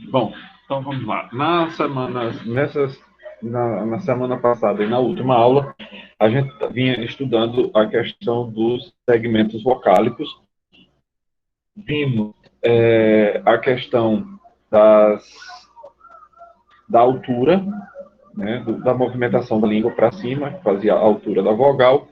Bom, então vamos lá. Na semana passada e na última aula, a gente vinha estudando a questão dos segmentos vocálicos. Vimos a questão da altura, né, da movimentação da língua para cima, que fazia a altura da vogal,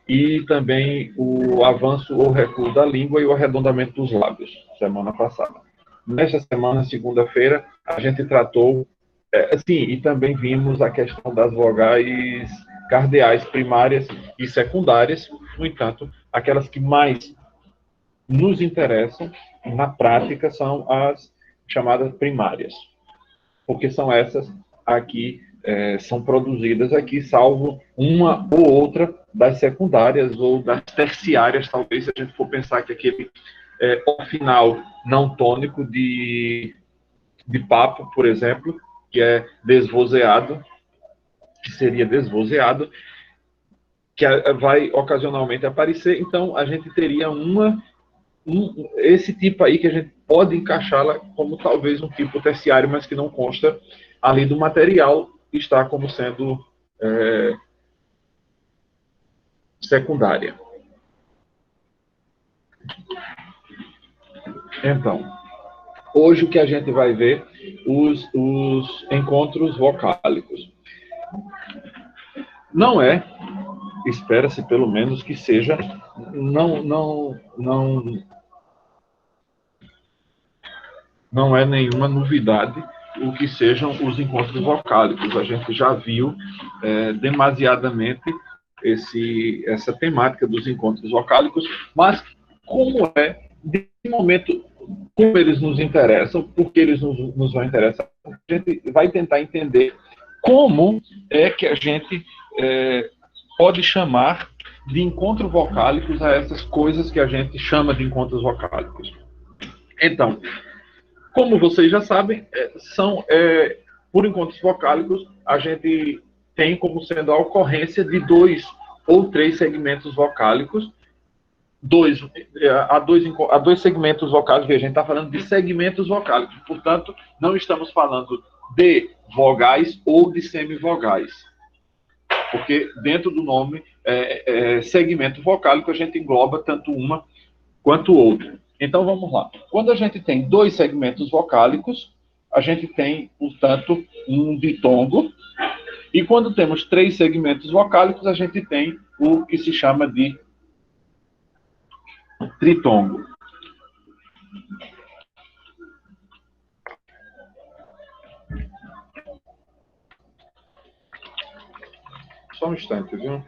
e também o avanço ou recuo da língua e o arredondamento dos lábios, semana passada. Nesta semana, segunda-feira, a gente tratou, e também vimos a questão das vogais cardeais primárias e secundárias, no entanto, aquelas que mais nos interessam na prática são as chamadas primárias, porque são essas aqui são produzidas aqui, salvo uma ou outra das secundárias ou das terciárias, talvez, se a gente for pensar que aquele o final não tônico de papo, por exemplo, que é desvozeado, que seria desvozeado, que vai ocasionalmente aparecer, então a gente teria esse tipo aí que a gente pode encaixá-la como talvez um tipo terciário, mas que não consta ali do material, está como sendo secundária. Então, hoje o que a gente vai ver, os encontros vocálicos. Não é, espera-se pelo menos que seja, não é nenhuma novidade o que sejam os encontros vocálicos. A gente já viu demasiadamente essa temática dos encontros vocálicos, mas como é, de momento, como eles nos interessam, porque eles nos vão interessar, a gente vai tentar entender como é que a gente pode chamar de encontros vocálicos a essas coisas que a gente chama de encontros vocálicos. Então, como vocês já sabem, por encontros vocálicos, a gente tem como sendo a ocorrência de dois ou três segmentos vocálicos. Há dois segmentos vocálicos, a gente está falando de segmentos vocálicos, portanto, não estamos falando de vogais ou de semivogais, porque dentro do nome segmento vocálico a gente engloba tanto uma quanto outra. Então vamos lá. Quando a gente tem dois segmentos vocálicos, a gente tem, portanto, um ditongo. E quando temos três segmentos vocálicos, a gente tem o que se chama de tritongo. Só um instante, viu?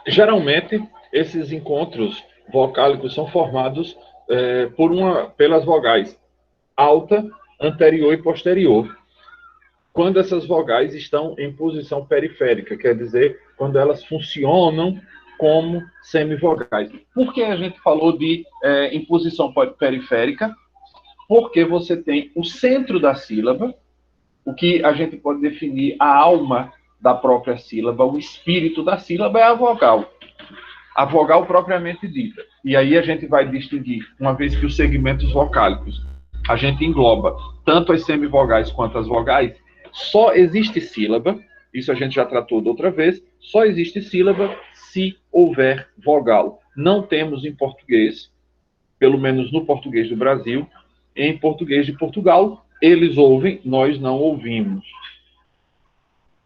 Geralmente, esses encontros vocálicos são formados pelas vogais alta, anterior e posterior. Quando essas vogais estão em posição periférica, quer dizer, quando elas funcionam como semivogais. Por que a gente falou de em posição periférica? Porque você tem o centro da sílaba, o que a gente pode definir a alma da própria sílaba, o espírito da sílaba é a vogal propriamente dita. E aí a gente vai distinguir, uma vez que os segmentos vocálicos a gente engloba tanto as semivogais quanto as vogais, só existe sílaba, Isso a gente já tratou da outra vez. Só existe sílaba se houver vogal. Não temos em português, pelo menos no português do Brasil. Em português de Portugal, eles ouvem, nós não ouvimos.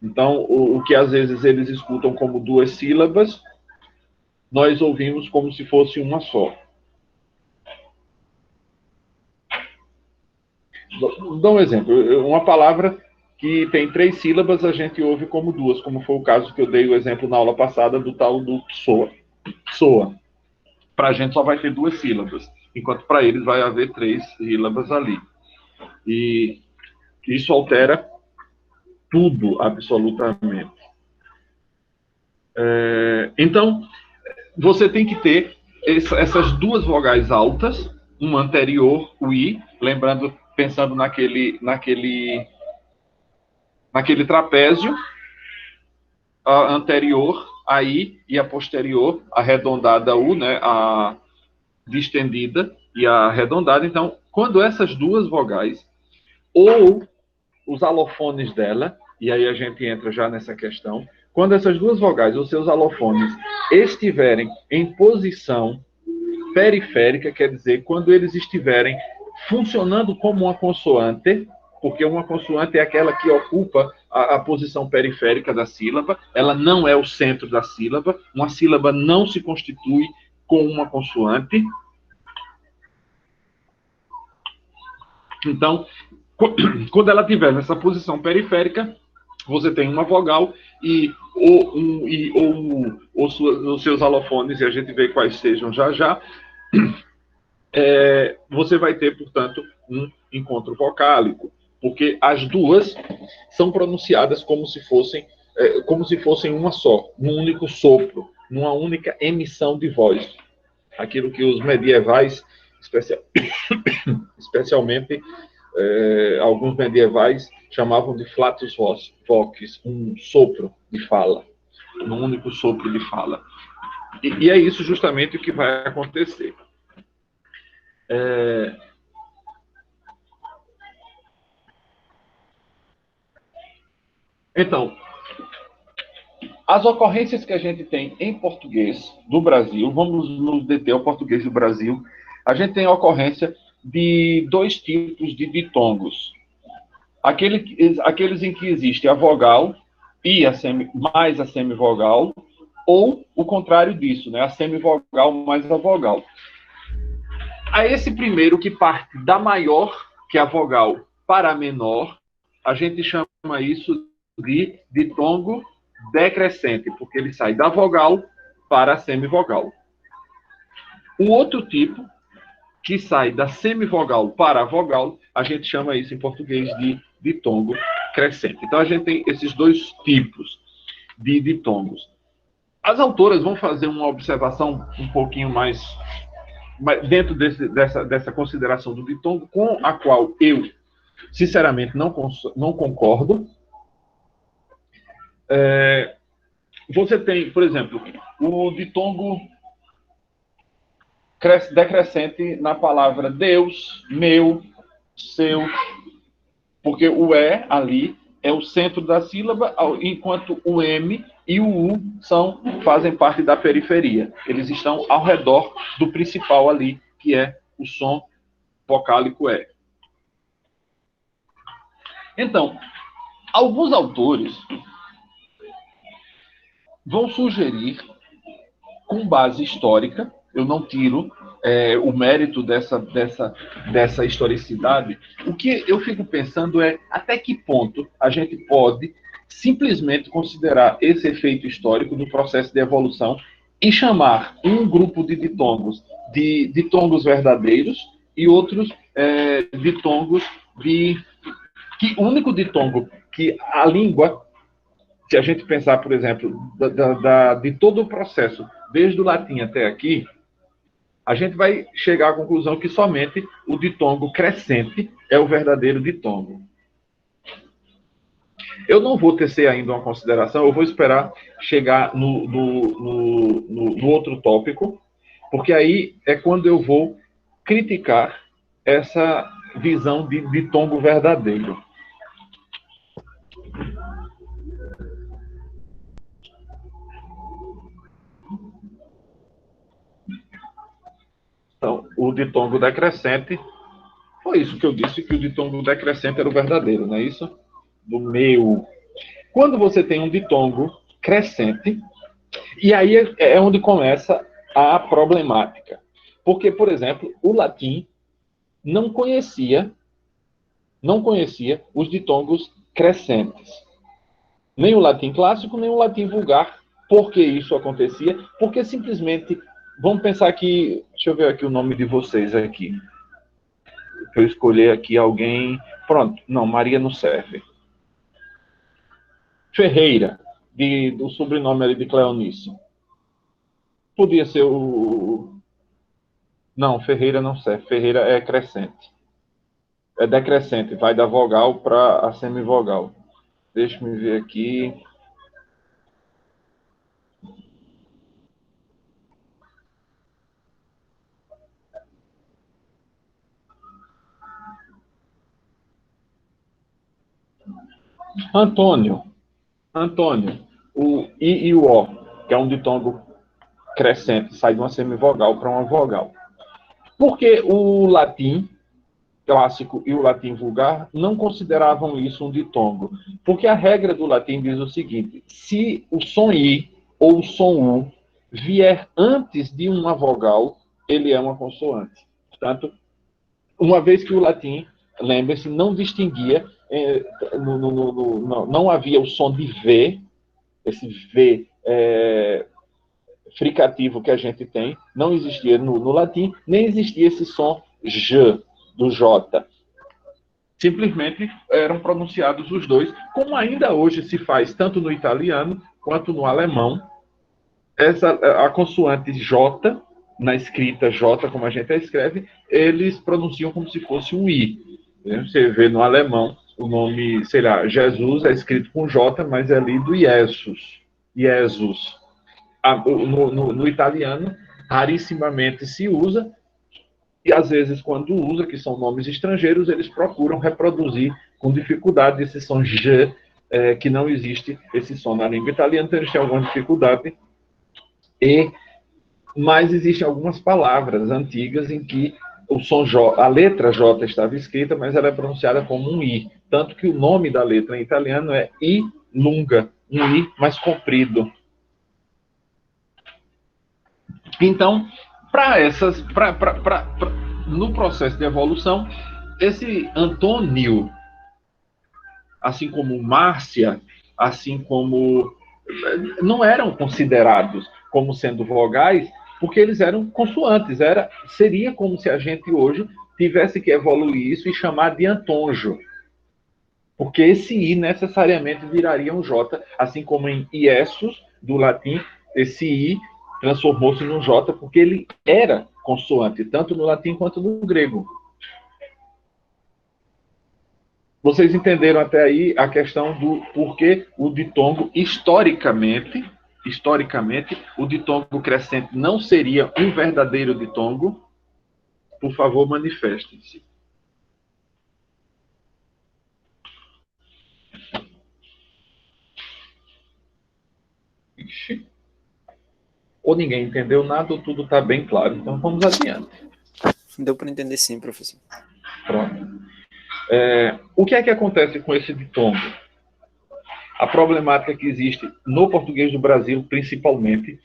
Então, o que às vezes eles escutam como duas sílabas, nós ouvimos como se fosse uma só. Dá um exemplo. Uma palavra que tem 3 sílabas, a gente ouve como 2, como foi o caso que eu dei o exemplo na aula passada do tal do psoa. Psoa. Para a gente só vai ter 2 sílabas, enquanto para eles vai haver 3 sílabas ali. E isso altera tudo, absolutamente. Então, você tem que ter essas 2 vogais altas, uma anterior, o I, lembrando, pensando naquele trapézio, a anterior, a I, e a posterior, arredondada U, né, a distendida e a arredondada. Então, quando essas 2 vogais, ou os alofones dela, e aí a gente entra já nessa questão, quando essas 2 vogais, os seus alofones, estiverem em posição periférica, quer dizer, quando eles estiverem funcionando como uma consoante, porque uma consoante é aquela que ocupa a posição periférica da sílaba, ela não é o centro da sílaba, uma sílaba não se constitui com uma consoante. Então, quando ela estiver nessa posição periférica, você tem uma vogal e os seus alofones, e a gente vê quais sejam já já, você vai ter, portanto, um encontro vocálico, porque as 2 são pronunciadas como se fossem uma só, num único sopro, numa única emissão de voz. Aquilo que os medievais, especialmente alguns medievais, chamavam de flatus vocis, um sopro de fala, um único sopro de fala. E é isso justamente o que vai acontecer. Então, as ocorrências que a gente tem em português do Brasil, vamos nos deter ao português do Brasil, a gente tem a ocorrência de 2 tipos de ditongos. Aqueles em que existe a vogal e mais a semivogal, ou o contrário disso, né? A semivogal mais a vogal. A esse primeiro, que parte da maior, que é a vogal, para a menor, a gente chama isso de ditongo decrescente, porque ele sai da vogal para a semivogal. O outro tipo, que sai da semivogal para a vogal, a gente chama isso em português de ditongo crescente. Então, a gente tem esses 2 tipos de ditongos. As autoras vão fazer uma observação um pouquinho mais dentro dessa consideração do ditongo, com a qual eu, sinceramente, não concordo. Você tem, por exemplo, o ditongo decrescente na palavra Deus, meu, seu, porque o E ali é o centro da sílaba, enquanto o M e o U fazem parte da periferia. Eles estão ao redor do principal ali, que é o som vocálico E. Então, alguns autores vão sugerir, com base histórica, eu não tiro o mérito dessa historicidade, o que eu fico pensando é até que ponto a gente pode simplesmente considerar esse efeito histórico do processo de evolução e chamar um grupo de ditongos de ditongos verdadeiros e outros ditongos o único ditongo que a língua, se a gente pensar, por exemplo, de todo o processo, desde o latim até aqui, a gente vai chegar à conclusão que somente o ditongo crescente é o verdadeiro ditongo. Eu não vou tecer ainda uma consideração, eu vou esperar chegar no outro tópico, porque aí é quando eu vou criticar essa visão de ditongo verdadeiro. o ditongo decrescente, foi isso que eu disse, que o ditongo decrescente era o verdadeiro, não é isso? Do meu. Quando você tem um ditongo crescente, e aí é onde começa a problemática. Porque, por exemplo, o latim não conhecia os ditongos crescentes. Nem o latim clássico, nem o latim vulgar. Por que isso acontecia? Porque simplesmente, vamos pensar que, deixa eu ver aqui o nome de vocês aqui. Eu escolher aqui alguém, pronto, não, Maria não serve. Ferreira, do sobrenome ali de Cleonice. Podia ser o... Não, Ferreira não serve, Ferreira é crescente. É decrescente, vai da vogal para a semivogal. Deixa eu ver aqui. Antônio, o I e o O, que é um ditongo crescente, sai de uma semivogal para uma vogal. Porque o latim clássico e o latim vulgar não consideravam isso um ditongo. Porque a regra do latim diz o seguinte: se o som I ou o som U vier antes de uma vogal, ele é uma consoante. Portanto, uma vez que o latim, lembre-se, não distinguia, não havia o som de V, esse V fricativo que a gente tem, não existia no latim, nem existia esse som J, do J. Simplesmente eram pronunciados os dois, como ainda hoje se faz tanto no italiano quanto no alemão. A consoante J, na escrita J, como a gente a escreve, eles pronunciam como se fosse um I. Você vê no alemão o nome, sei lá, Jesus é escrito com J, mas é lido Jesus. Jesus. No italiano, rarissimamente se usa, e às vezes, quando usa, que são nomes estrangeiros, eles procuram reproduzir com dificuldade esse som G, que não existe esse som na língua italiana, então eles têm alguma dificuldade. Mas existem algumas palavras antigas em que o som J, a letra J estava escrita, mas ela é pronunciada como um I. Tanto que o nome da letra em italiano é I lunga, um I mais comprido. Então, no processo de evolução, esse Antônio, assim como Márcia, assim como... não eram considerados como sendo vogais, porque eles eram consoantes. Seria como se a gente hoje tivesse que evoluir isso e chamar de antonjo. Porque esse I necessariamente viraria um J, assim como em Iesus, do latim, esse I transformou-se num J, porque ele era consoante, tanto no latim quanto no grego. Vocês entenderam até aí a questão do porquê o ditongo, historicamente, o ditongo crescente não seria um verdadeiro ditongo? Por favor, manifestem-se. Ou ninguém entendeu nada, ou tudo está bem claro. Então, vamos adiante. Deu para entender sim, professor. Pronto. O que é que acontece com esse ditongo? A problemática que existe no português do Brasil, principalmente,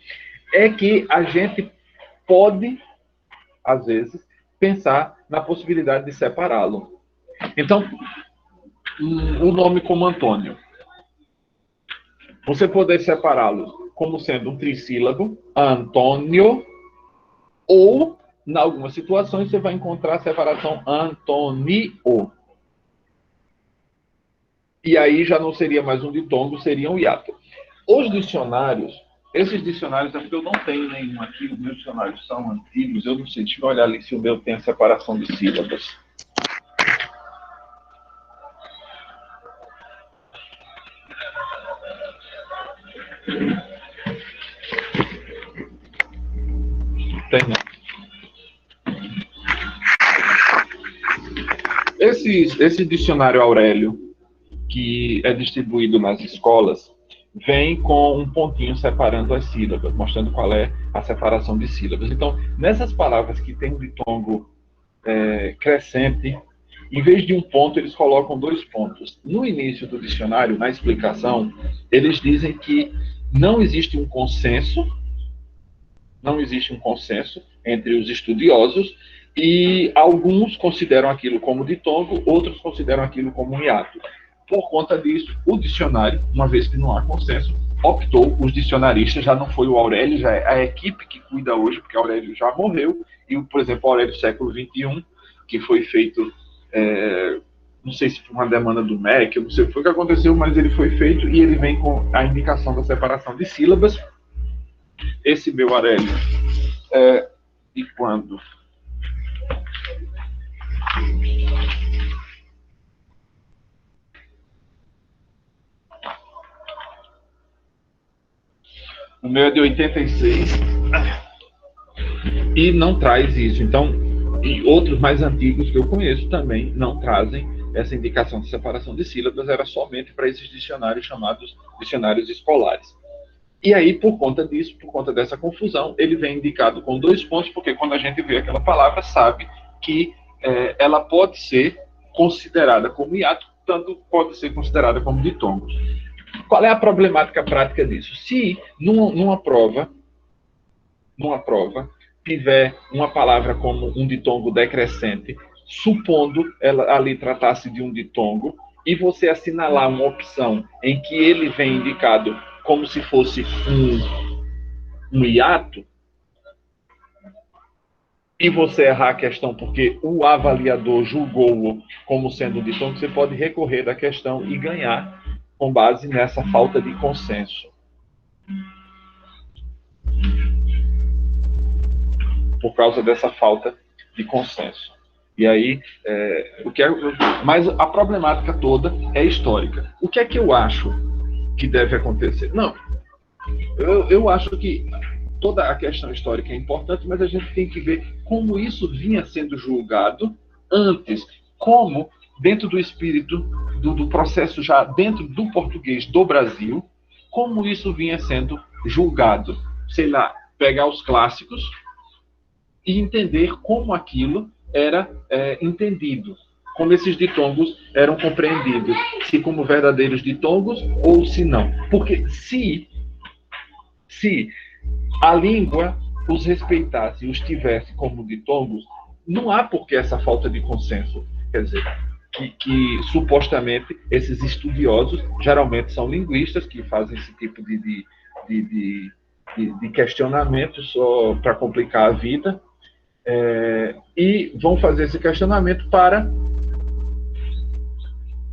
é que a gente pode, às vezes, pensar na possibilidade de separá-lo. Então, o nome como Antônio. Você poder separá-lo como sendo um trissílabo, Antônio, ou, em algumas situações, você vai encontrar a separação Antônio. E aí já não seria mais um ditongo, seria um hiato. Os dicionários, esses dicionários, é porque eu não tenho nenhum aqui, os meus dicionários são antigos, eu não sei, deixa eu olhar ali se o meu tem a separação de sílabas. Tem não. Esse dicionário Aurélio, que é distribuído nas escolas, vem com um pontinho separando as sílabas, mostrando qual é a separação de sílabas. Então, nessas palavras que tem um ditongo crescente, em vez de um ponto, eles colocam 2 pontos. No início do dicionário, na explicação, eles dizem que não existe um consenso entre os estudiosos, e alguns consideram aquilo como ditongo, outros consideram aquilo como um hiato. Por conta disso, o dicionário, uma vez que não há consenso, optou, os dicionaristas, já não foi o Aurélio, já é a equipe que cuida hoje, porque o Aurélio já morreu, e, por exemplo, o Aurélio século XXI, que foi feito, não sei se foi uma demanda do MEC, eu não sei o que aconteceu, mas ele foi feito, e ele vem com a indicação da separação de sílabas. Esse meu Aurélio é de quando? O meu é de 86 e não traz isso. Então, e outros mais antigos que eu conheço também não trazem essa indicação de separação de sílabas, era somente para esses dicionários chamados dicionários escolares. E aí, por conta disso, por conta dessa confusão, ele vem indicado com 2 pontos, porque quando a gente vê aquela palavra, sabe que ela pode ser considerada como hiato, tanto pode ser considerada como ditongo. Qual é a problemática prática disso? Se numa prova tiver uma palavra como um ditongo decrescente, supondo ela ali tratasse de um ditongo, e você assinalar uma opção em que ele vem indicado como se fosse um hiato, e você errar a questão porque o avaliador julgou-o como sendo um ditongo, você pode recorrer da questão e ganhar com base nessa falta de consenso. Por causa dessa falta de consenso. E aí, mas a problemática toda é histórica. O que é que eu acho que deve acontecer? Não, eu acho que toda a questão histórica é importante, mas a gente tem que ver como isso vinha sendo julgado antes, como dentro do espírito do processo já dentro do português do Brasil, como isso vinha sendo julgado. Sei lá, pegar os clássicos e entender como aquilo era entendido, como esses ditongos eram compreendidos, se como verdadeiros ditongos ou se não. Porque se a língua os respeitasse e os tivesse como ditongos, não há por que essa falta de consenso. Quer dizer, que supostamente esses estudiosos, geralmente são linguistas, que fazem esse tipo de questionamento só para complicar a vida, e vão fazer esse questionamento para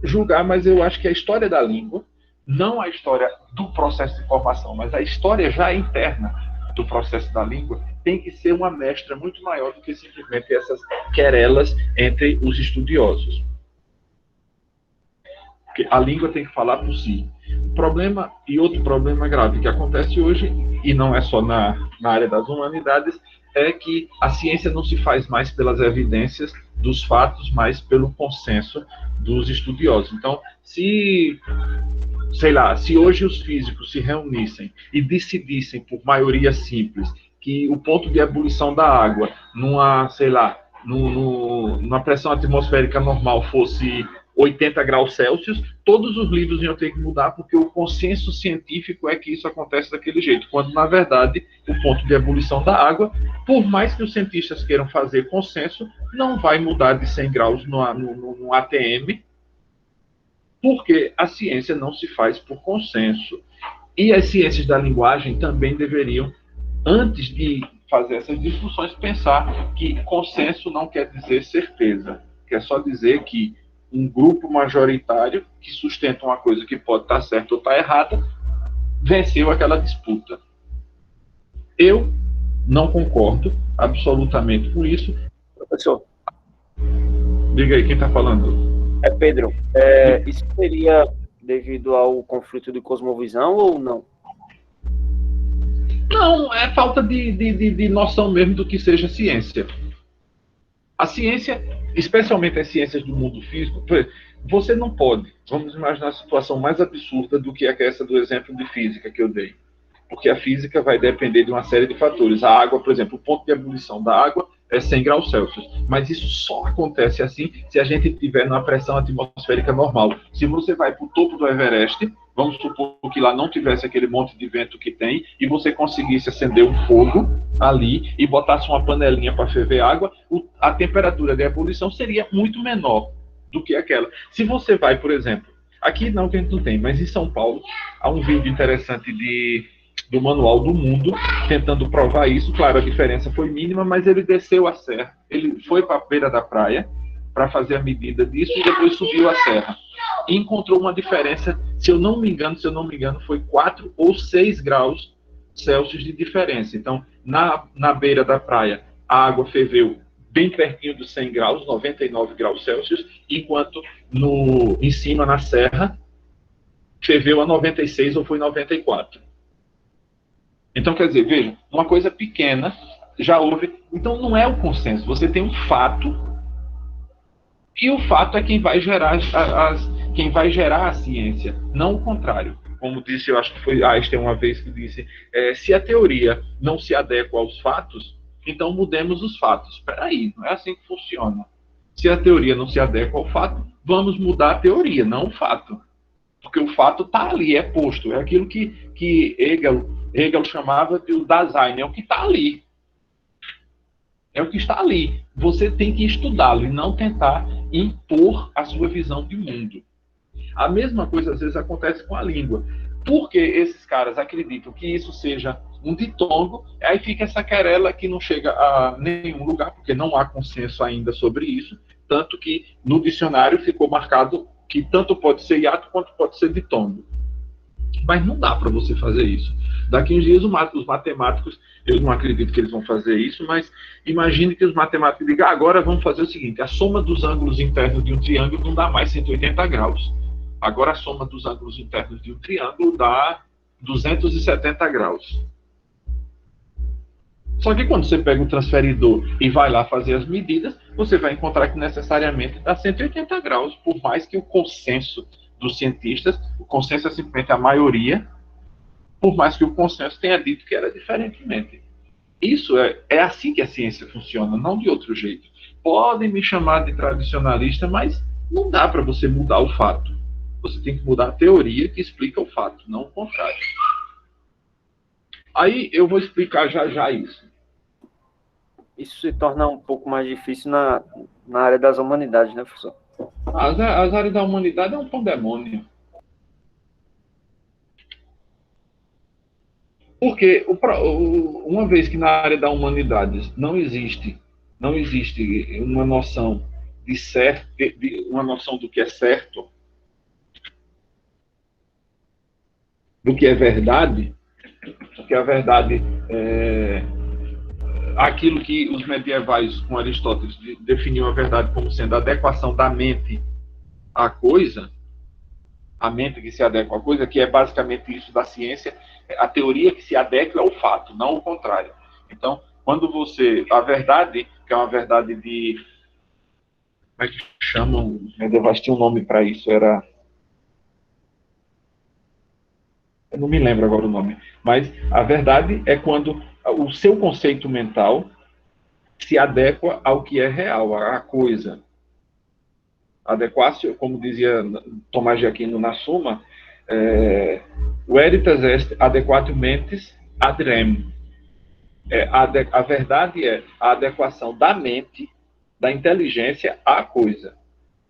julgar, mas eu acho que a história da língua, não a história do processo de formação, mas a história já interna do processo da língua, tem que ser uma mestra muito maior do que simplesmente essas querelas entre os estudiosos. Porque a língua tem que falar por si. O problema, e outro problema grave que acontece hoje, e não é só na área das humanidades, é que a ciência não se faz mais pelas evidências dos fatos, mas pelo consenso dos estudiosos. Então, se hoje os físicos se reunissem e decidissem por maioria simples que o ponto de ebulição da água numa pressão atmosférica normal fosse 80 graus Celsius, todos os livros iam ter que mudar, porque o consenso científico é que isso acontece daquele jeito, quando, na verdade, o ponto de ebulição da água, por mais que os cientistas queiram fazer consenso, não vai mudar de 100 graus no ATM, porque a ciência não se faz por consenso. E as ciências da linguagem também deveriam, antes de fazer essas discussões, pensar que consenso não quer dizer certeza, quer só dizer que um grupo majoritário que sustenta uma coisa que pode estar certa ou estar errada, venceu aquela disputa. Eu não concordo absolutamente com isso. Professor. Diga aí, quem está falando? É Pedro. Isso seria devido ao conflito de cosmovisão ou não? Não, é falta de noção mesmo do que seja ciência. A ciência, especialmente as ciências do mundo físico, Você não pode, vamos imaginar a situação mais absurda do que essa do exemplo de física que eu dei. Porque a física vai depender de uma série de fatores. A água, por exemplo, o ponto de ebulição da água é 100 graus Celsius. Mas isso só acontece assim se a gente tiver numa pressão atmosférica normal. Se você vai para o topo do Everest, vamos supor que lá não tivesse aquele monte de vento que tem, e você conseguisse acender um fogo ali e botasse uma panelinha para ferver água, a temperatura de ebulição seria muito menor do que aquela. Se você vai, por exemplo, aqui não, que a gente não tem, mas em São Paulo, há um vídeo interessante do Manual do Mundo, tentando provar isso. Claro, a diferença foi mínima, mas ele desceu a serra, ele foi para a beira da praia para fazer a medida disso e depois subiu a serra. E encontrou uma diferença, se eu não me engano, foi 4 ou 6 graus Celsius de diferença. Então, na beira da praia, a água ferveu bem pertinho dos 100 graus, 99 graus Celsius, enquanto em cima, na serra, ferveu a 96 ou foi 94. Então, quer dizer, veja, uma coisa pequena já houve. Então, não é o consenso. Você tem um fato, e o fato é quem vai gerar a ciência, não o contrário. Como disse, eu acho que foi Einstein uma vez que disse, se a teoria não se adequa aos fatos, então mudemos os fatos. Espera aí, não é assim que funciona. Se a teoria não se adequa ao fato, vamos mudar a teoria, não o fato. Porque o fato está ali, é posto. É aquilo que Hegel chamava de o Dasein, é o que está ali. É o que está ali. Você tem que estudá-lo e não tentar impor a sua visão de mundo. A mesma coisa, às vezes, acontece com a língua. Porque esses caras acreditam que isso seja um ditongo, aí fica essa querela que não chega a nenhum lugar, porque não há consenso ainda sobre isso, tanto que no dicionário ficou marcado que tanto pode ser hiato quanto pode ser ditongo. Mas não dá para você fazer isso. Daqui uns dias os matemáticos, eu não acredito que eles vão fazer isso, mas imagine que os matemáticos digam, agora vamos fazer o seguinte, a soma dos ângulos internos de um triângulo não dá mais 180 graus. Agora a soma dos ângulos internos de um triângulo dá 270 graus. Só que quando você pega o transferidor e vai lá fazer as medidas, você vai encontrar que necessariamente dá 180 graus, por mais que o consenso dos cientistas, o consenso é simplesmente a maioria, por mais que o consenso tenha dito que era diferentemente. Isso é assim que a ciência funciona, não de outro jeito. Podem me chamar de tradicionalista, mas não dá para você mudar o fato. Você tem que mudar a teoria que explica o fato, não o contrário. Aí eu vou explicar já isso. Isso se torna um pouco mais difícil na área das humanidades, né, professor? As áreas da humanidade é um pandemônio. Porque, uma vez que na área da humanidades não existe uma noção de certo, uma noção do que é certo, do que é verdade, porque a verdade é aquilo que os medievais, com Aristóteles, definiam a verdade como sendo a adequação da mente à coisa, a mente que se adequa à coisa, que é basicamente isso da ciência, a teoria que se adequa ao fato, não o contrário. Então, quando a verdade, que é uma verdade de... Como é que chamam? Os medievais tinham um nome para isso, era... Eu não me lembro agora o nome. Mas a verdade é quando o seu conceito mental se adequa ao que é real, à coisa. Adequácio, como dizia Tomás de Aquino na Suma, veritas est adequatio mentis ad rem. A verdade é a adequação da mente, da inteligência à coisa.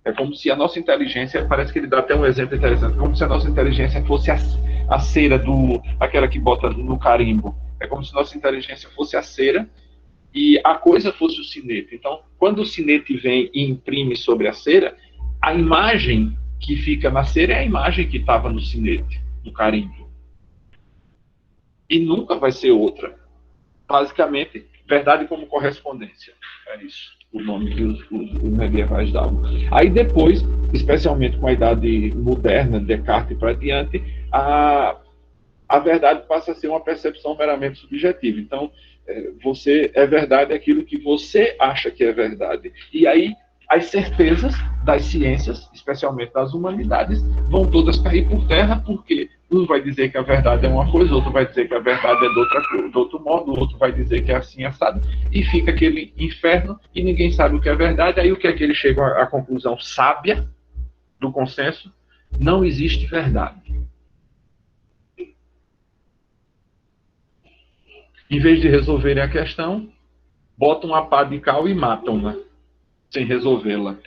É como se a nossa inteligência, parece que ele dá até um exemplo interessante, como se a nossa inteligência fosse a cera aquela que bota no carimbo. É como se a nossa inteligência fosse a cera e a coisa fosse o sinete. Então, quando o sinete vem e imprime sobre a cera, a imagem que fica na cera é a imagem que estava no sinete, no carimbo. E nunca vai ser outra. Basicamente, verdade como correspondência. É isso, o nome que os medievais davam. Aí depois, especialmente com a idade moderna, Descartes para diante, a verdade passa a ser uma percepção meramente subjetiva. Então, você é verdade aquilo que você acha que é verdade. E aí, as certezas das ciências, especialmente das humanidades, vão todas cair por terra, porque um vai dizer que a verdade é uma coisa, outro vai dizer que a verdade é de outro modo, o outro vai dizer que é assim, assado, e fica aquele inferno, e ninguém sabe o que é verdade. Aí o que é que eles chegam à conclusão sábia do consenso? Não existe verdade. Em vez de resolverem a questão, botam a pá de cal e matam-na, sem resolvê-la.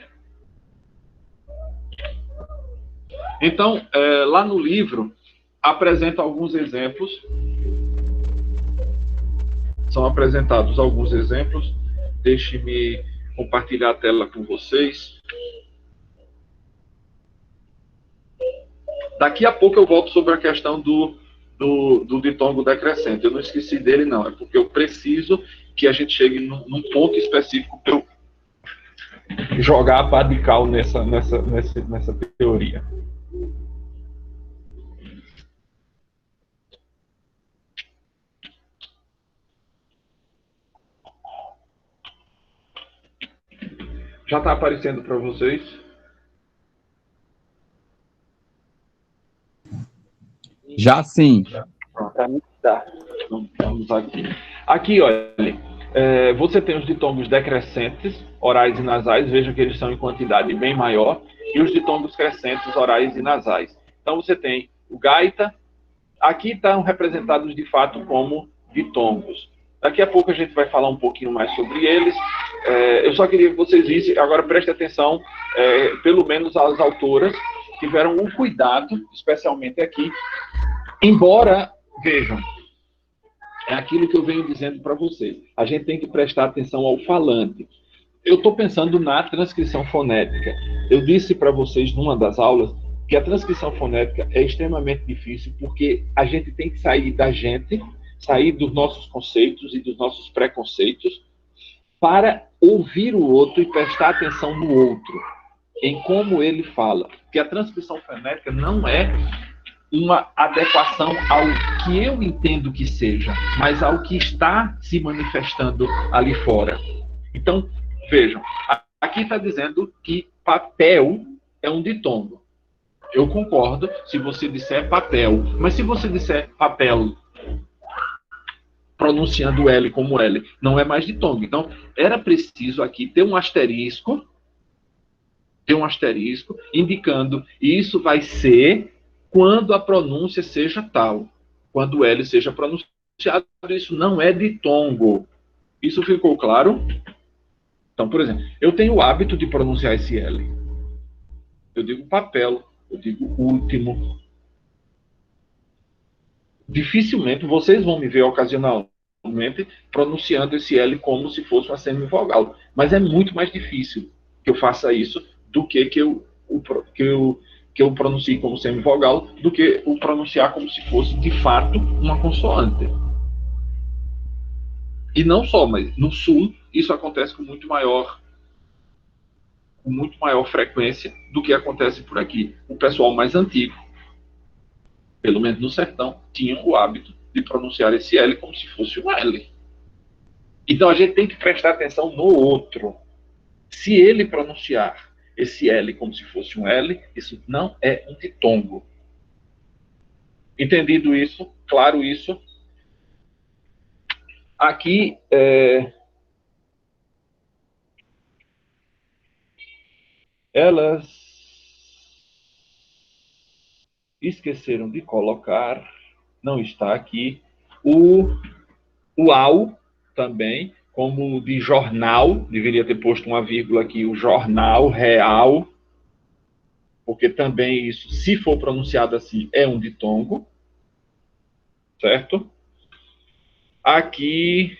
Então, lá no livro, apresento alguns exemplos. São apresentados alguns exemplos. Deixe-me compartilhar a tela com vocês. Daqui a pouco eu volto sobre a questão do ditongo decrescente. Eu não esqueci dele, não. É porque eu preciso que a gente chegue num ponto específico para eu jogar a pá de cal nessa teoria. Já está aparecendo para vocês? Já sim. Tá. Então, vamos aqui. Aqui, olha, você tem os ditongos decrescentes, orais e nasais, veja que eles são em quantidade bem maior, e os ditongos crescentes, orais e nasais. Então você tem o gaita, aqui estão representados de fato como ditongos. Daqui a pouco a gente vai falar um pouquinho mais sobre eles. Eu só queria que vocês vissem, agora preste atenção, pelo menos as autoras tiveram um cuidado, especialmente aqui, embora, vejam, é aquilo que eu venho dizendo para vocês, a gente tem que prestar atenção ao falante. Eu estou pensando na transcrição fonética. Eu disse para vocês numa das aulas que a transcrição fonética é extremamente difícil, porque a gente tem que sair da gente, sair dos nossos conceitos e dos nossos preconceitos, para ouvir o outro e prestar atenção no outro, em como ele fala. Porque a transcrição fonética não é uma adequação ao que eu entendo que seja, mas ao que está se manifestando ali fora. Então, vejam, aqui está dizendo que papel é um ditongo. Eu concordo se você disser papel, mas se você disser papel pronunciando L como L, não é mais ditongo. Então, era preciso aqui ter um asterisco indicando isso vai ser quando a pronúncia seja tal, quando o L seja pronunciado. Isso não é ditongo. Isso ficou claro? Então, por exemplo, eu tenho o hábito de pronunciar esse L. Eu digo papel, eu digo último. Dificilmente vocês vão me ver ocasionalmente pronunciando esse L como se fosse uma semivogal. Mas é muito mais difícil que eu faça isso do que eu pronuncie como semivogal, do que o pronunciar como se fosse, de fato, uma consoante. E não só, mas no Sul, isso acontece com muito maior frequência do que acontece por aqui. O pessoal mais antigo, pelo menos no sertão, tinha o hábito de pronunciar esse L como se fosse um L. Então a gente tem que prestar atenção no outro. Se ele pronunciar esse L como se fosse um L, isso não é um ditongo. Entendido isso? Claro isso? Aqui, elas esqueceram de colocar, não está aqui, o ao também, como de jornal, deveria ter posto uma vírgula aqui, o jornal real, porque também isso, se for pronunciado assim, é um ditongo, certo? Aqui,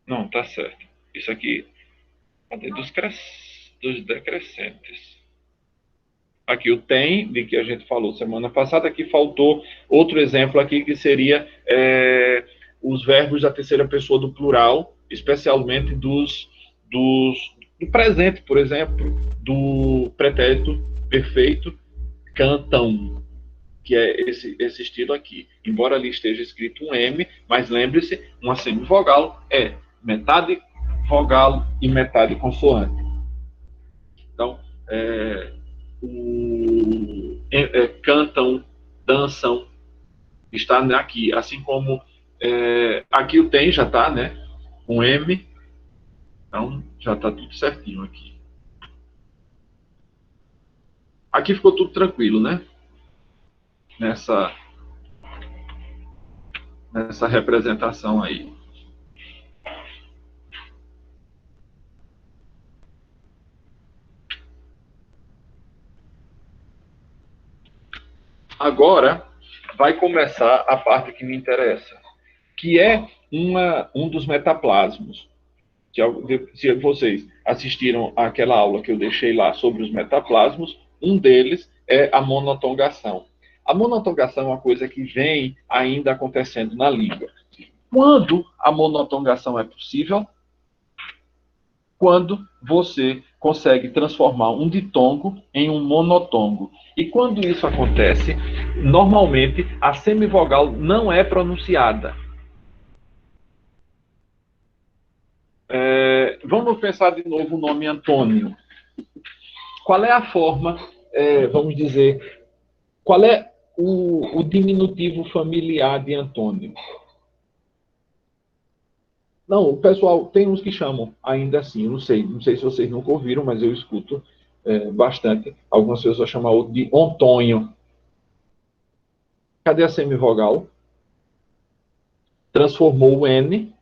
não, tá certo. Isso aqui, cadê? Dos decrescentes. Aqui o tem, de que a gente falou semana passada, aqui faltou outro exemplo aqui, que seria os verbos da terceira pessoa do plural, especialmente do presente, por exemplo, do pretérito perfeito, cantam, que é esse estilo aqui. Embora ali esteja escrito um M, mas lembre-se, uma semivogal é metade vogal e metade consoante. Então, cantam, dançam, está aqui. Assim como aqui o tem já está, né? Um M. Então, já está tudo certinho aqui. Aqui ficou tudo tranquilo, né? Nessa representação aí. Agora vai começar a parte que me interessa, que é um dos metaplasmos. Se vocês assistiram àquela aula que eu deixei lá sobre os metaplasmos, um deles é a monotongação. A monotongação é uma coisa que vem ainda acontecendo na língua. Quando a monotongação é possível? Quando você consegue transformar um ditongo em um monotongo. E quando isso acontece, normalmente a semivogal não é pronunciada. Vamos pensar de novo o nome Antônio. Qual é a forma, vamos dizer, qual é o diminutivo familiar de Antônio? Não, o pessoal, tem uns que chamam ainda assim, não sei se vocês nunca ouviram, mas eu escuto bastante. Algumas pessoas chamam outro de Ontônio. Cadê a semivogal? Transformou o N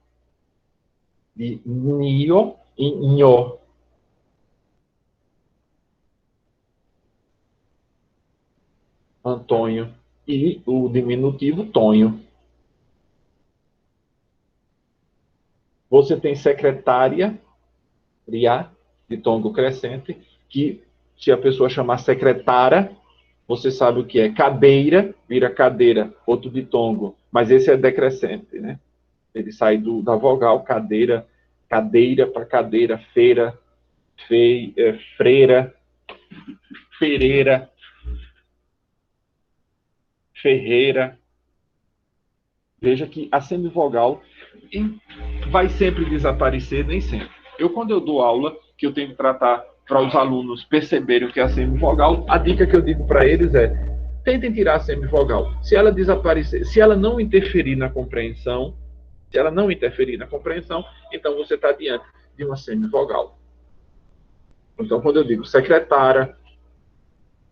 de nio em nho. Antônio. E o diminutivo Tonho. Você tem secretária, de tongo crescente, que se a pessoa chamar secretária, você sabe o que é. Cadeira, vira cadeira, outro ditongo. Mas esse é decrescente, né? Ele sai da vogal, cadeira, cadeira para cadeira, feira, freira, fereira, ferreira. Veja que a semivogal vai sempre desaparecer, nem sempre. Quando eu dou aula, que eu tenho que tratar para os alunos perceberem o que é a semivogal, a dica que eu digo para eles é: tentem tirar a semivogal. Se ela desaparecer, se ela não interferir na compreensão, então você está diante de uma semivogal. Então, quando eu digo secretária,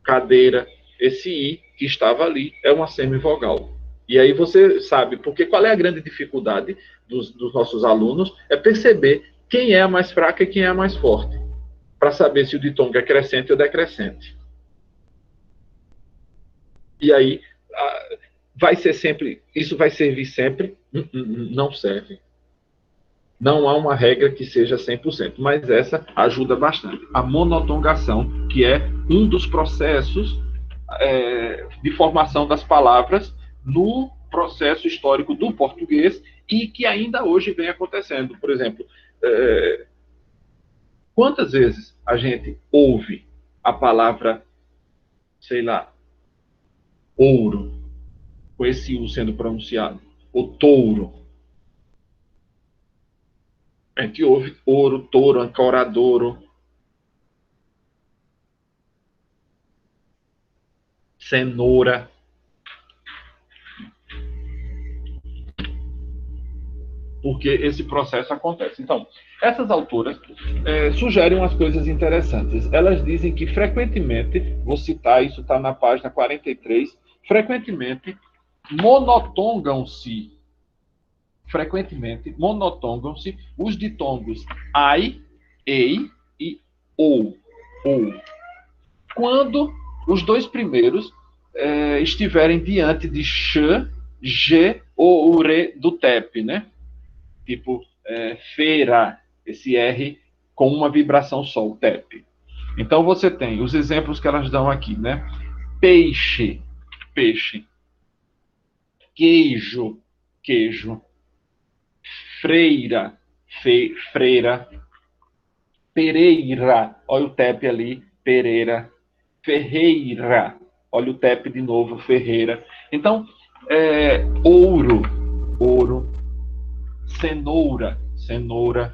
cadeira, esse I que estava ali é uma semivogal. E aí você sabe, porque qual é a grande dificuldade dos nossos alunos? É perceber quem é a mais fraca e quem é a mais forte, para saber se o ditongo é crescente ou decrescente. E aí, vai ser sempre, isso vai servir sempre? Não serve. Não há uma regra que seja 100%, mas essa ajuda bastante. A monotongação, que é um dos processos de formação das palavras no processo histórico do português e que ainda hoje vem acontecendo. Por exemplo, quantas vezes a gente ouve a palavra, sei lá, ouro, com esse U sendo pronunciado, ou touro? A gente ouve ouro, touro, ancoradouro, cenoura. Porque esse processo acontece. Então, essas autoras sugerem umas coisas interessantes. Elas dizem que frequentemente, vou citar, isso está na página 43, frequentemente monotongam-se os ditongos ai, ei e ou. Quando os dois primeiros estiverem diante de sh, g ou ure do TEP, né? Tipo feira, esse R com uma vibração só, o TEP. Então você tem os exemplos que elas dão aqui, né? Peixe, peixe. Queijo, queijo. Freira, freira. Pereira, olha o TEP ali, Pereira. Ferreira, Olha o TEP de novo, Ferreira. Então, ouro, ouro, cenoura, cenoura.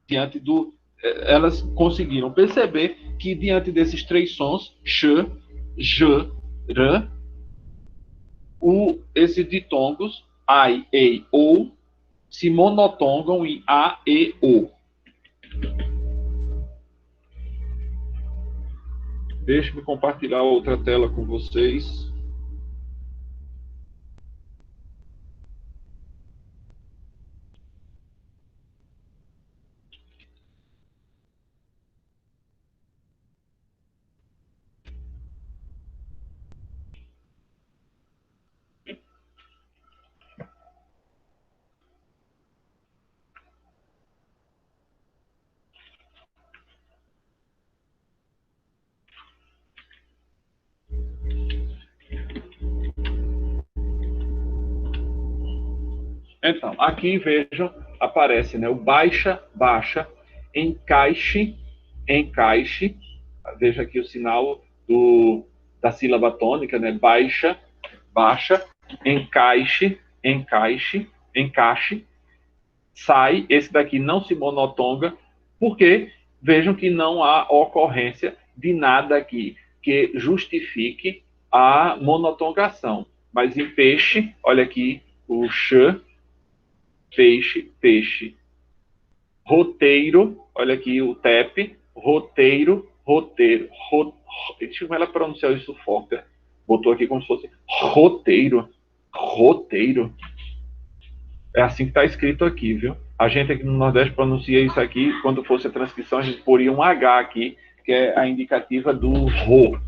Diante do... elas conseguiram perceber que diante desses três sons, sh, j, r, esses ditongos, ai, ei, ou, se monotongam em a, e, o. Deixe-me compartilhar outra tela com vocês. Então, aqui vejam, aparece, né, o baixa, baixa, encaixe, encaixe. Veja aqui o sinal da sílaba tônica, né, baixa, baixa, encaixe, encaixe, encaixe, sai. Esse daqui não se monotonga, porque vejam que não há ocorrência de nada aqui que justifique a monotongação. Mas em peixe, olha aqui, o ch, peixe, peixe. Roteiro, olha aqui o TEP, roteiro, roteiro. Deixa ela pronunciar isso forte. Botou aqui como se fosse roteiro, roteiro. É assim que está escrito aqui, viu? A gente aqui no Nordeste pronuncia isso aqui, quando fosse a transcrição, a gente poria um H aqui, que é a indicativa do ro.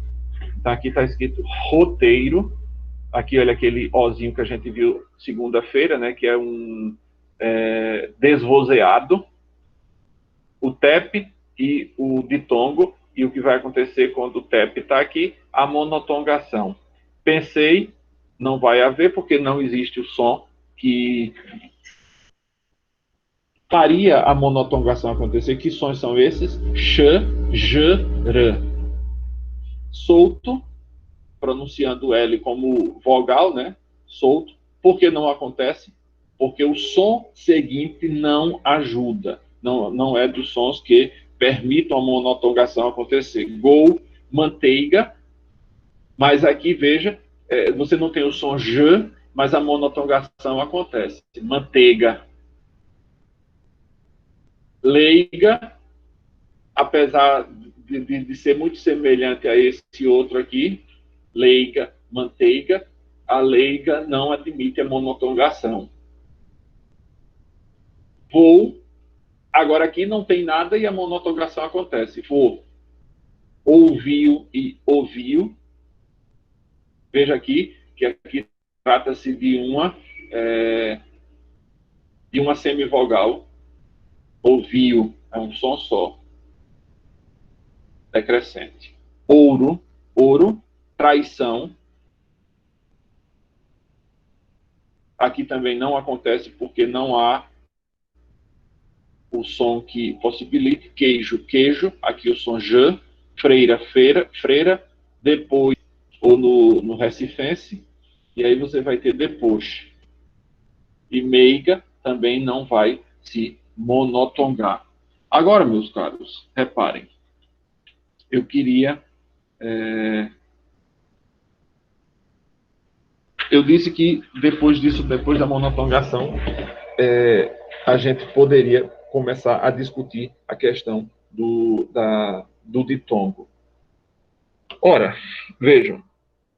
Então aqui está escrito roteiro. Aqui, olha aquele ozinho que a gente viu segunda-feira, né? Que é um desvozeado. O TEP e o ditongo. E o que vai acontecer quando o TEP está aqui? A monotongação. Pensei, não vai haver, porque não existe o som que faria a monotongação acontecer. Que sons são esses? Sh, j, r. Solto, pronunciando o L como vogal, né? Solto. Por que não acontece? Porque o som seguinte não ajuda. Não é dos sons que permitam a monotongação acontecer. Gol, manteiga. Mas aqui, veja, você não tem o som J, mas a monotongação acontece. Manteiga. Leiga, apesar de ser muito semelhante a esse outro aqui, leiga, manteiga, a leiga não admite a monotongação. Vou, agora aqui não tem nada e a monotongação acontece. Vou, ouviu e ouviu. Veja aqui, que aqui trata-se de uma semivogal. Ouviu, é um som só. Decrescente. Ouro, ouro, traição. Aqui também não acontece porque não há o som que possibilite. Queijo, queijo. Aqui o som J. Freira, feira, freira. Depois, ou no recifense. E aí você vai ter depois. E meiga também não vai se monotongar. Agora, meus caros, reparem. Eu queria... Eu disse que depois disso, depois da monotongação, a gente poderia começar a discutir a questão do ditongo. Ora, vejam,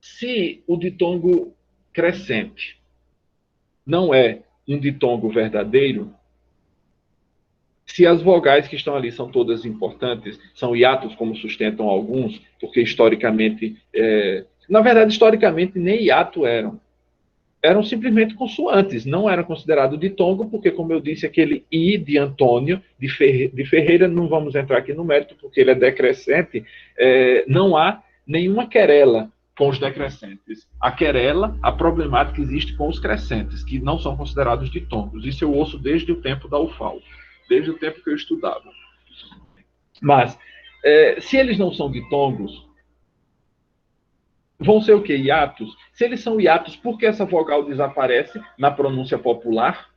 se o ditongo crescente não é um ditongo verdadeiro, se as vogais que estão ali são todas importantes, são hiatos, como sustentam alguns, porque historicamente... na verdade, historicamente, nem hiato eram simplesmente consoantes, não eram considerados ditongo, porque, como eu disse, aquele I de Antônio, de Ferreira, não vamos entrar aqui no mérito, porque ele é decrescente, não há nenhuma querela com os decrescentes. A querela, a problemática existe com os crescentes, que não são considerados ditongos. Isso eu ouço desde o tempo da UFAL, desde o tempo que eu estudava. Mas, se eles não são ditongos, vão ser o quê? Hiatos? Se eles são hiatos, por que essa vogal desaparece na pronúncia popular?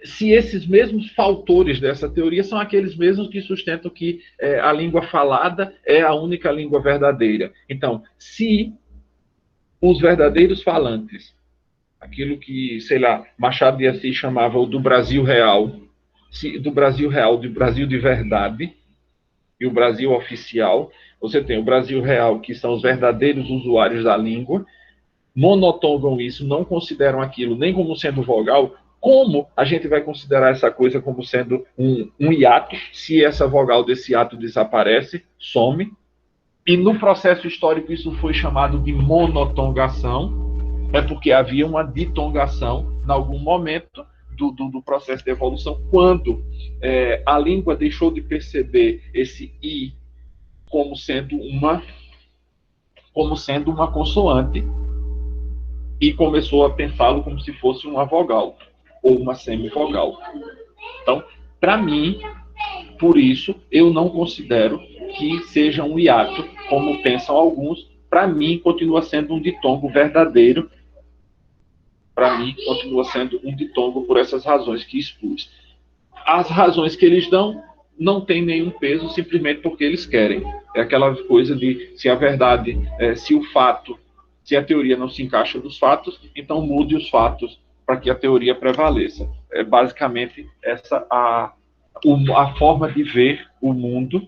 Se esses mesmos fautores dessa teoria são aqueles mesmos que sustentam que a língua falada é a única língua verdadeira. Então, se os verdadeiros falantes, aquilo que, sei lá, Machado de Assis chamava o do Brasil real, do Brasil real, do Brasil de verdade, e o Brasil oficial, você tem o Brasil real, que são os verdadeiros usuários da língua, monotongam isso, não consideram aquilo nem como sendo vogal. Como a gente vai considerar essa coisa como sendo um hiato, se essa vogal desse hiato desaparece, some? E no processo histórico isso foi chamado de monotongação, é porque havia uma ditongação em algum momento do processo de evolução, quando a língua deixou de perceber esse I como sendo uma consoante e começou a pensá-lo como se fosse uma vogal ou uma semivogal. Então, para mim, por isso, eu não considero que seja um hiato, como pensam alguns. Para mim, continua sendo um ditongo verdadeiro. Para mim, continua sendo um ditongo por essas razões que expus. As razões que eles dão não têm nenhum peso, simplesmente porque eles querem. É aquela coisa de se a verdade, se a teoria não se encaixa nos fatos, então mude os fatos para que a teoria prevaleça. É basicamente essa a forma de ver o mundo,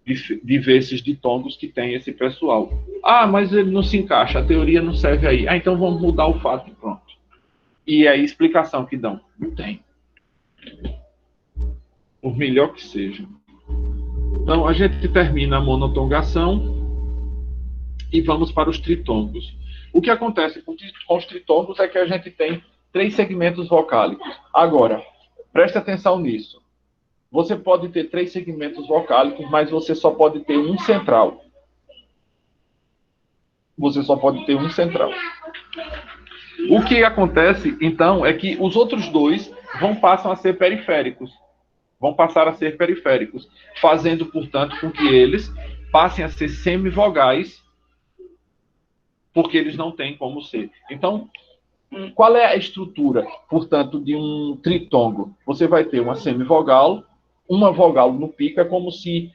de ver esses ditongos que tem esse pessoal. Ah, mas ele não se encaixa, a teoria não serve aí. Ah, então vamos mudar o fato e pronto. E aí, explicação que dão? Não tem. Por melhor que seja. Então, a gente termina a monotongação e vamos para os tritongos. O que acontece com os tritongos é que a gente tem 3 segmentos vocálicos. Agora, preste atenção nisso. Você pode ter 3 segmentos vocálicos, mas você só pode ter um central. Você só pode ter um central. O que acontece, então, é que os outros 2 passam a ser periféricos. Vão passar a ser periféricos, fazendo, portanto, com que eles passem a ser semivogais, porque eles não têm como ser. Então, qual é a estrutura, portanto, de um tritongo? Você vai ter uma semivogal, uma vogal no pico, é como se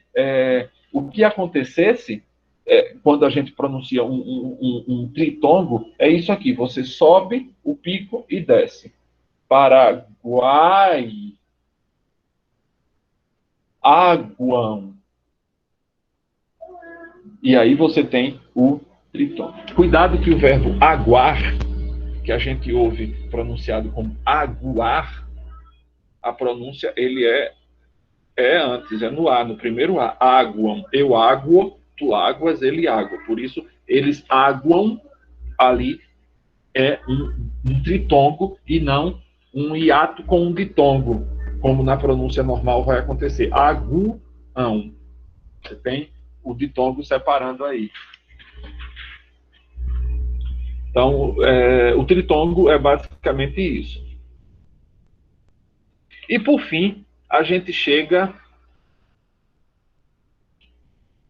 o que acontecesse quando a gente pronuncia um tritongo, é isso aqui, você sobe o pico e desce. Paraguai, aguão. E aí você tem o tritongo. Cuidado que o verbo aguar, que a gente ouve pronunciado como aguar, a pronúncia ele é antes, é no A, no primeiro A. Aguam, eu aguo, tu águas, ele água. Por isso, eles aguam, ali é um tritongo e não um hiato com um ditongo, como na pronúncia normal vai acontecer. Aguão. Você tem o ditongo separando aí. Então, o tritongo é basicamente isso. E, por fim, a gente chega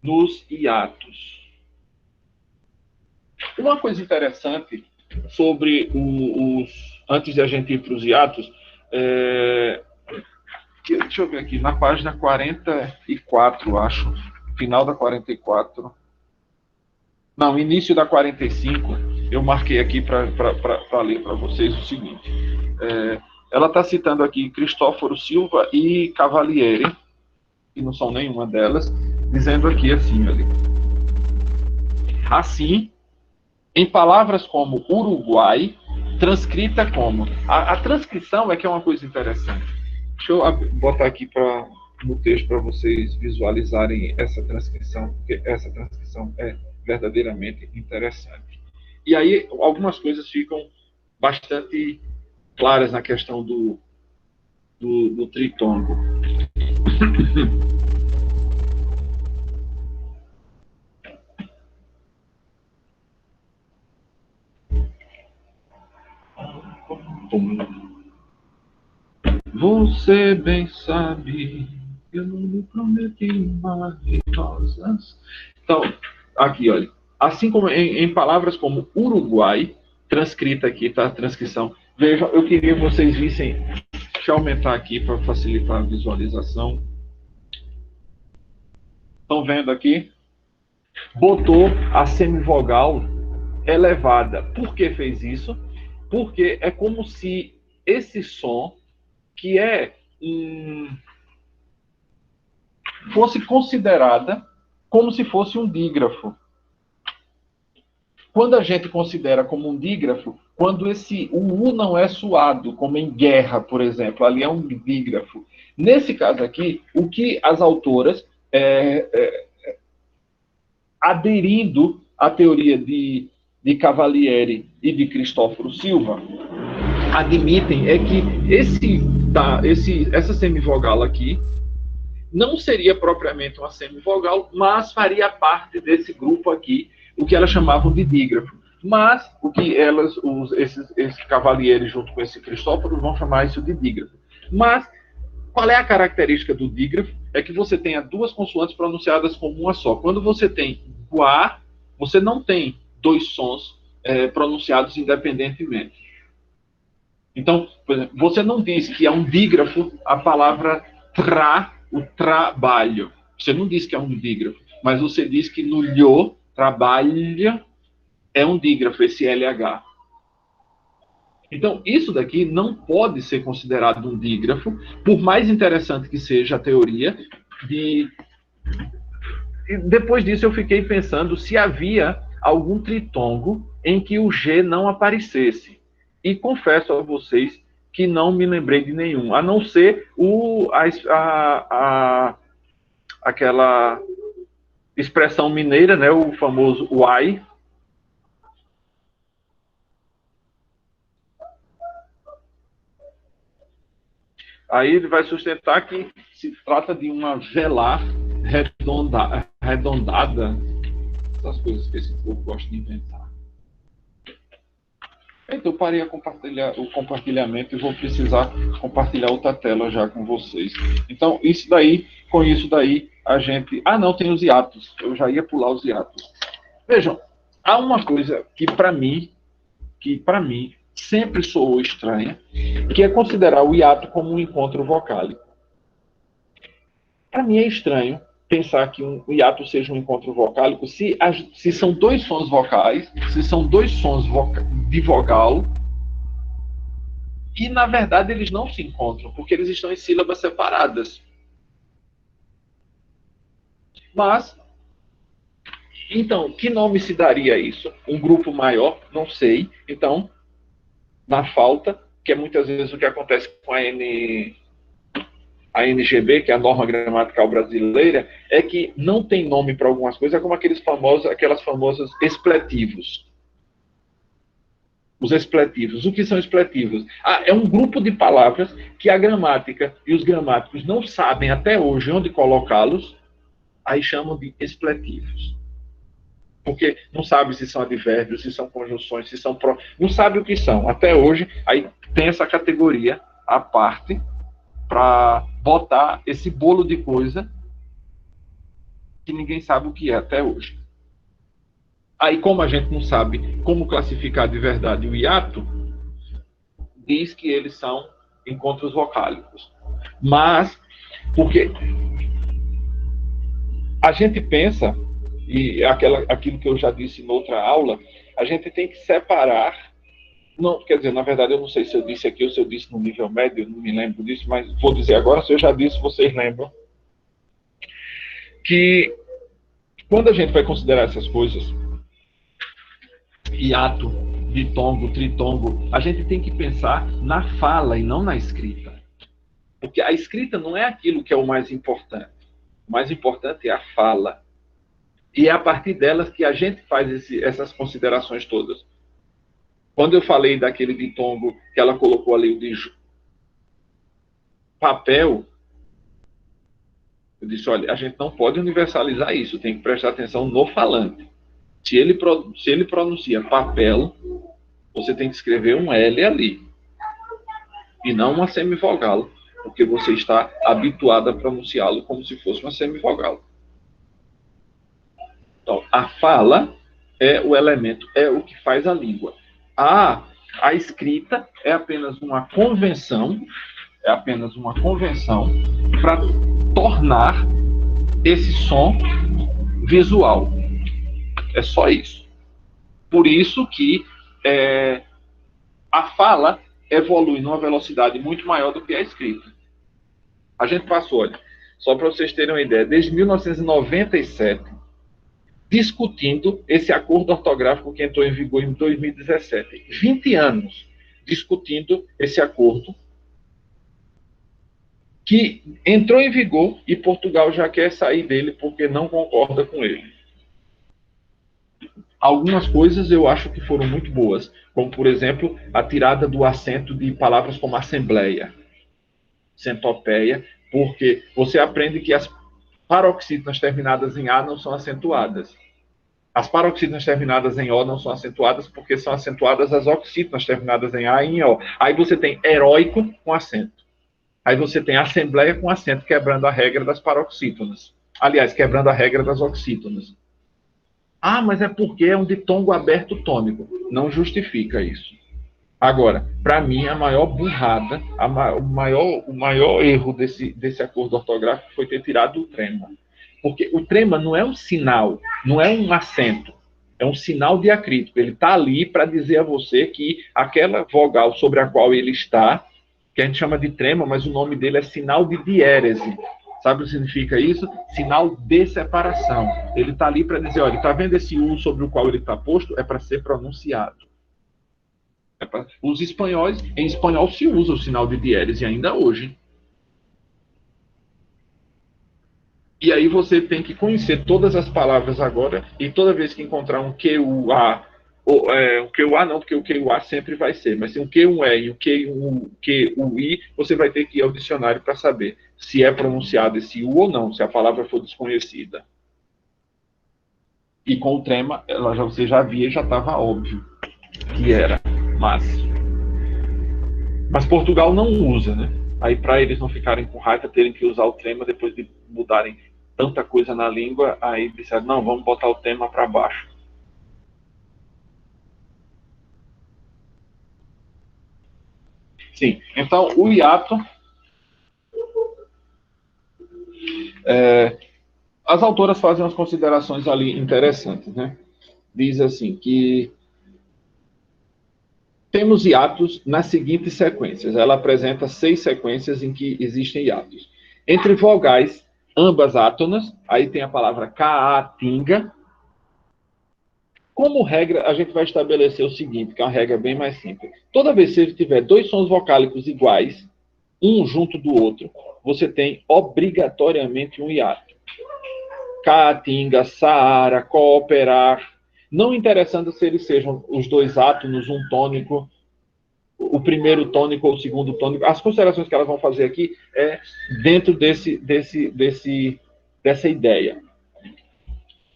nos hiatos. Uma coisa interessante sobre antes de a gente ir para os hiatos, deixa eu ver aqui, na página 44, acho, final da 44, não, início da 45, eu marquei aqui para ler para vocês o seguinte. Ela está citando aqui Cristóforo Silva e Cavalieri, que não são nenhuma delas, dizendo aqui assim, ali. Assim, em palavras como Uruguai, transcrita como... A transcrição é que é uma coisa interessante. Deixa eu botar aqui no texto para vocês visualizarem essa transcrição, porque essa transcrição é verdadeiramente interessante. E aí, algumas coisas ficam bastante claras na questão do tritongo. Você bem sabe, eu não me prometi mariposas. Então, aqui, olha. Assim como em palavras como Uruguai, transcrita aqui, tá? A transcrição. Vejam, eu queria que vocês vissem. Deixa eu aumentar aqui para facilitar a visualização. Estão vendo aqui? Botou a semivogal elevada. Por que fez isso? Porque é como se esse som, que fosse considerada como se fosse um dígrafo. Quando a gente considera como um dígrafo, quando o U não é suado, como em guerra, por exemplo, ali é um dígrafo. Nesse caso aqui, o que as autoras, aderindo à teoria de Cavalieri e de Cristóforo Silva, admitem é que essa semivogal aqui não seria propriamente uma semivogal, mas faria parte desse grupo aqui, o que elas chamavam de dígrafo. Mas o que esses Cavalieri, junto com esse Cristóforo, vão chamar isso de dígrafo. Mas qual é a característica do dígrafo? É que você tenha duas consoantes pronunciadas como uma só. Quando você tem o A, você não tem dois sons pronunciados independentemente. Então, por exemplo, você não diz que é um dígrafo a palavra o trabalho. Você não diz que é um dígrafo, mas você diz que no lho, trabalha, é um dígrafo, esse LH. Então, isso daqui não pode ser considerado um dígrafo, por mais interessante que seja a teoria. E depois disso, eu fiquei pensando se havia algum tritongo em que o G não aparecesse. E confesso a vocês que não me lembrei de nenhum, a não ser aquela expressão mineira, né, o famoso uai. Aí ele vai sustentar que se trata de uma velar arredondada, essas coisas que esse povo gosta de inventar. Então, eu parei o compartilhamento e vou precisar compartilhar outra tela já com vocês. Então, com isso daí, a gente... Ah, não, tem os hiatos. Eu já ia pular os hiatos. Vejam, há uma coisa que para mim, sempre soou estranha, que é considerar o hiato como um encontro vocálico. Para mim é estranho pensar que um hiato seja um encontro vocálico se são dois sons vocais, se são dois sons de vogal, e na verdade eles não se encontram, porque eles estão em sílabas separadas. Mas, então, que nome se daria isso? Um grupo maior? Não sei. Então, na falta, que é muitas vezes o que acontece com a NGB, que é a norma gramatical brasileira, é que não tem nome para algumas coisas, é como aquelas famosas expletivos. Os expletivos. O que são expletivos? É um grupo de palavras que a gramática e os gramáticos não sabem até hoje onde colocá-los, aí chamam de expletivos. Porque não sabe se são advérbios, se são conjunções, se são... Não sabe o que são. Até hoje, aí tem essa categoria à parte para botar esse bolo de coisa que ninguém sabe o que é até hoje. Aí, como a gente não sabe como classificar de verdade o hiato, diz que eles são encontros vocálicos. Mas, porque a gente pensa, e aquilo que eu já disse em outra aula, a gente tem que separar. Não, quer dizer, na verdade, eu não sei se eu disse aqui ou se eu disse no nível médio, eu não me lembro disso, mas vou dizer agora, se eu já disse, vocês lembram. Que quando a gente vai considerar essas coisas, hiato, ditongo, tritongo, a gente tem que pensar na fala e não na escrita. Porque a escrita não é aquilo que é o mais importante. O mais importante é a fala. E é a partir delas que a gente faz essas considerações todas. Quando eu falei daquele ditongo que ela colocou ali, o de papel, eu disse, olha, a gente não pode universalizar isso, tem que prestar atenção no falante. Se ele pronuncia papel, você tem que escrever um L ali. E não uma semivogal, porque você está habituado a pronunciá-lo como se fosse uma semivogal. Então, a fala é o elemento, é o que faz a língua. A escrita é apenas uma convenção, para tornar esse som visual. É só isso. Por isso que a fala evolui numa velocidade muito maior do que a escrita. A gente passou, olha, só para vocês terem uma ideia, desde 1997, discutindo esse acordo ortográfico que entrou em vigor em 2017. 20 anos discutindo esse acordo que entrou em vigor e Portugal já quer sair dele porque não concorda com ele. Algumas coisas eu acho que foram muito boas, como, por exemplo, a tirada do acento de palavras como assembleia, centopeia, porque você aprende que as paroxítonas terminadas em A não são acentuadas. As paroxítonas terminadas em O não são acentuadas porque são acentuadas as oxítonas terminadas em A e em O. Aí você tem heróico com acento. Aí você tem assembleia com acento, quebrando a regra das paroxítonas. Aliás, quebrando a regra das oxítonas. Mas é porque é um ditongo aberto tônico. Não justifica isso. Agora, para mim, a maior burrada, o maior erro desse acordo ortográfico foi ter tirado o trema. Porque o trema não é um sinal, não é um acento, é um sinal diacrítico. Ele está ali para dizer a você que aquela vogal sobre a qual ele está, que a gente chama de trema, mas o nome dele é sinal de diérese. Sabe o que significa isso? Sinal de separação. Ele está ali para dizer, olha, está vendo esse U sobre o qual ele está posto? É para ser pronunciado. Os espanhóis, em espanhol se usa o sinal de diérese ainda hoje. E aí você tem que conhecer todas as palavras agora, e toda vez que encontrar um QUA, um QUA não, porque o QUA sempre vai ser, mas tem um Q1E e um QUI, você vai ter que ir ao dicionário para saber se é pronunciado esse U ou não, se a palavra for desconhecida. E com o trema, você já via, já estava óbvio que era. Mas Portugal não usa, né? Aí, para eles não ficarem com raiva, terem que usar o trema depois de mudarem tanta coisa na língua, aí disseram, não, vamos botar o trema para baixo. Sim, então o hiato, as autoras fazem umas considerações ali interessantes, né? Diz assim que temos hiatos nas seguintes sequências. Ela apresenta 6 sequências em que existem hiatos. Entre vogais, ambas átonas, aí tem a palavra caatinga. Como regra, a gente vai estabelecer o seguinte, que é uma regra bem mais simples. Toda vez que você tiver 2 sons vocálicos iguais, um junto do outro, você tem obrigatoriamente um hiato. Caatinga, saara, cooperar. Não interessando se eles sejam os 2 átonos, um tônico, o primeiro tônico ou o segundo tônico. As considerações que elas vão fazer aqui é dentro dessa ideia.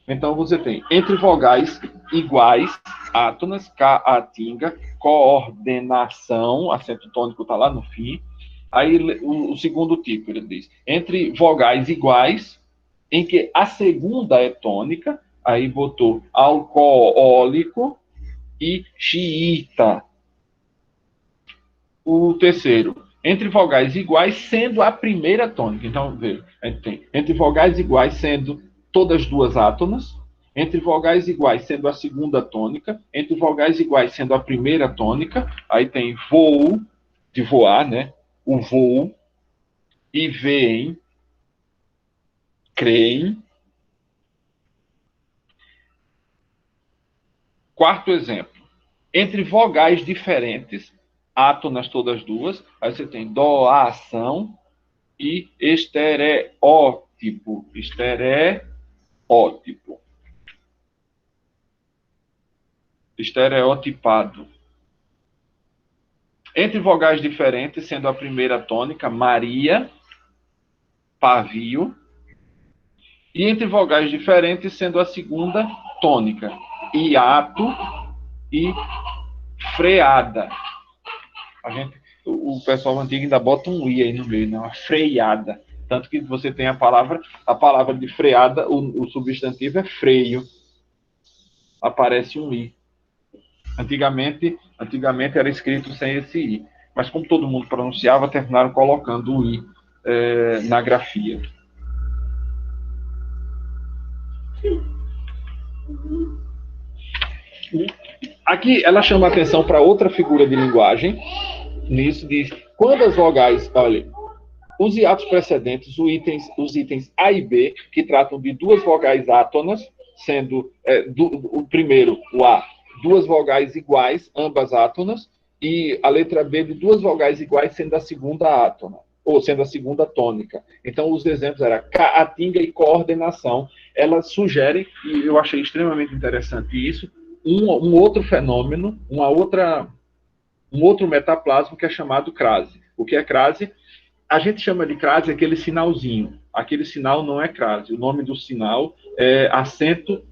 Então, você tem entre vogais iguais, átonas, caatinga, coordenação, acento tônico está lá no fim. Aí, o segundo tipo, ele diz, entre vogais iguais, em que a segunda é tônica, aí botou alcoólico e xiita. O terceiro, entre vogais iguais, sendo a primeira tônica. Então, veja, a gente tem entre vogais iguais, sendo todas 2 átonas, entre vogais iguais, sendo a segunda tônica, entre vogais iguais, sendo a primeira tônica, aí tem voo, de voar, né? O voo, e veem, creem. Quarto exemplo, entre vogais diferentes, átonas todas 2, aí você tem doação e estereótipo. Estereotipado. Entre vogais diferentes, sendo a primeira tônica, Maria, pavio. E entre vogais diferentes, sendo a segunda tônica, hiato e freada. O pessoal antigo ainda bota um i aí no meio, né? Uma freada. Tanto que você tem a palavra de freada, o substantivo é freio. aparece um I. Antigamente era escrito sem esse I. Mas como todo mundo pronunciava, terminaram colocando o I na grafia. Aqui ela chama a atenção para outra figura de linguagem. Nisso diz, quando as vogais, olha, os hiatos precedentes, os itens A e B, que tratam de duas vogais átonas, sendo o primeiro, o A, duas vogais iguais, ambas átonas, e a letra B de duas vogais iguais, sendo a segunda átona, ou sendo a segunda tônica. Então, os exemplos eram caatinga e coordenação. Elas sugerem, e eu achei extremamente interessante isso, um outro fenômeno, um outro metaplasmo que é chamado crase. O que é crase? A gente chama de crase aquele sinalzinho. Aquele sinal não é crase. O nome do sinal é acento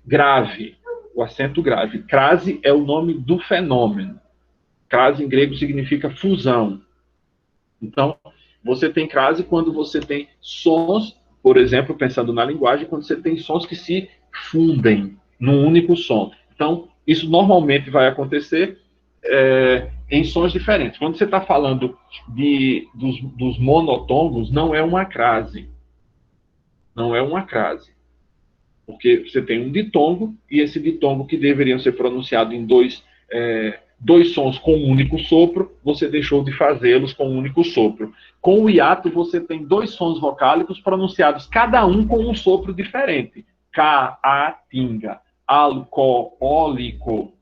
grave. O acento grave. Crase é o nome do fenômeno. Crase em grego significa fusão. Então, você tem crase quando você tem sons, por exemplo, pensando na linguagem, quando você tem sons que se fundem num único som. Então, isso normalmente vai acontecer em sons diferentes. Quando você está falando dos monotongos, não é uma crase. Não é uma crase. Porque você tem um ditongo, e esse ditongo que deveriam ser pronunciado em dois sons com um único sopro, você deixou de fazê-los com um único sopro. Com o hiato, você tem dois sons vocálicos pronunciados, cada um com um sopro diferente. Caatinga, alcoólico.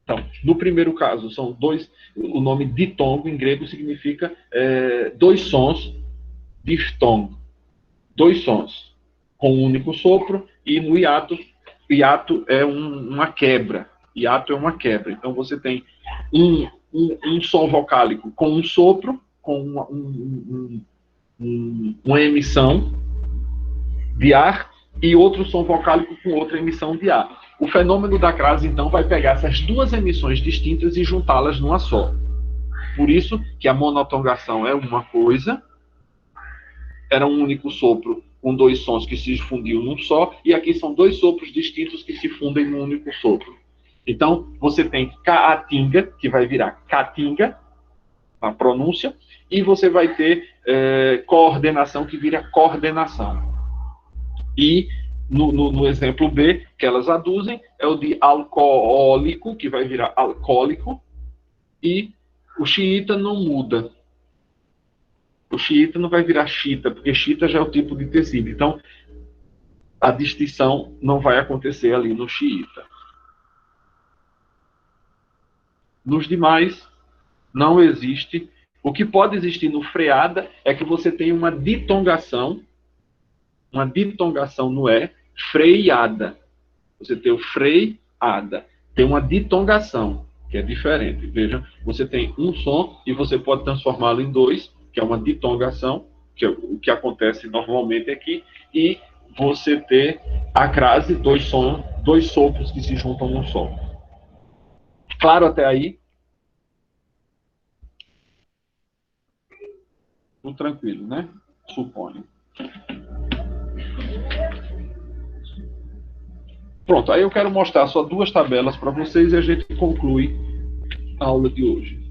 Então, no primeiro caso, são dois. O nome ditongo em grego significa dois sons, diftongo. Dois sons com um único sopro, e no hiato é uma quebra. Hiato é uma quebra. Então, você tem um som vocálico com um sopro, com uma emissão de ar, e outro som vocálico com outra emissão de ar. O fenômeno da crase, então, vai pegar essas duas emissões distintas e juntá-las numa só. Por isso que a monotongação é uma coisa, era um único sopro com dois sons que se fundiam num só, e aqui são dois sopros distintos que se fundem num único sopro. Então, você tem caatinga, que vai virar catinga, na pronúncia, e você vai ter coordenação, que vira coordenação. E no exemplo B, que elas aduzem, é o de alcoólico, que vai virar alcoólico, e o xiita não muda. O xiita não vai virar chita, porque chita já é o tipo de tecido. Então, a distinção não vai acontecer ali no xiita. Nos demais, não existe. O que pode existir no freada é que você tem uma ditongação no E, freiada. Você tem o freiada. Tem uma ditongação, que é diferente. Veja, você tem um som e você pode transformá-lo em dois, que é uma ditongação, que é o que acontece normalmente aqui, e você ter a crase, dois sopros que se juntam num só. Claro até aí? Tudo tranquilo, né? Suponho. Pronto, aí eu quero mostrar só duas tabelas para vocês e a gente conclui a aula de hoje.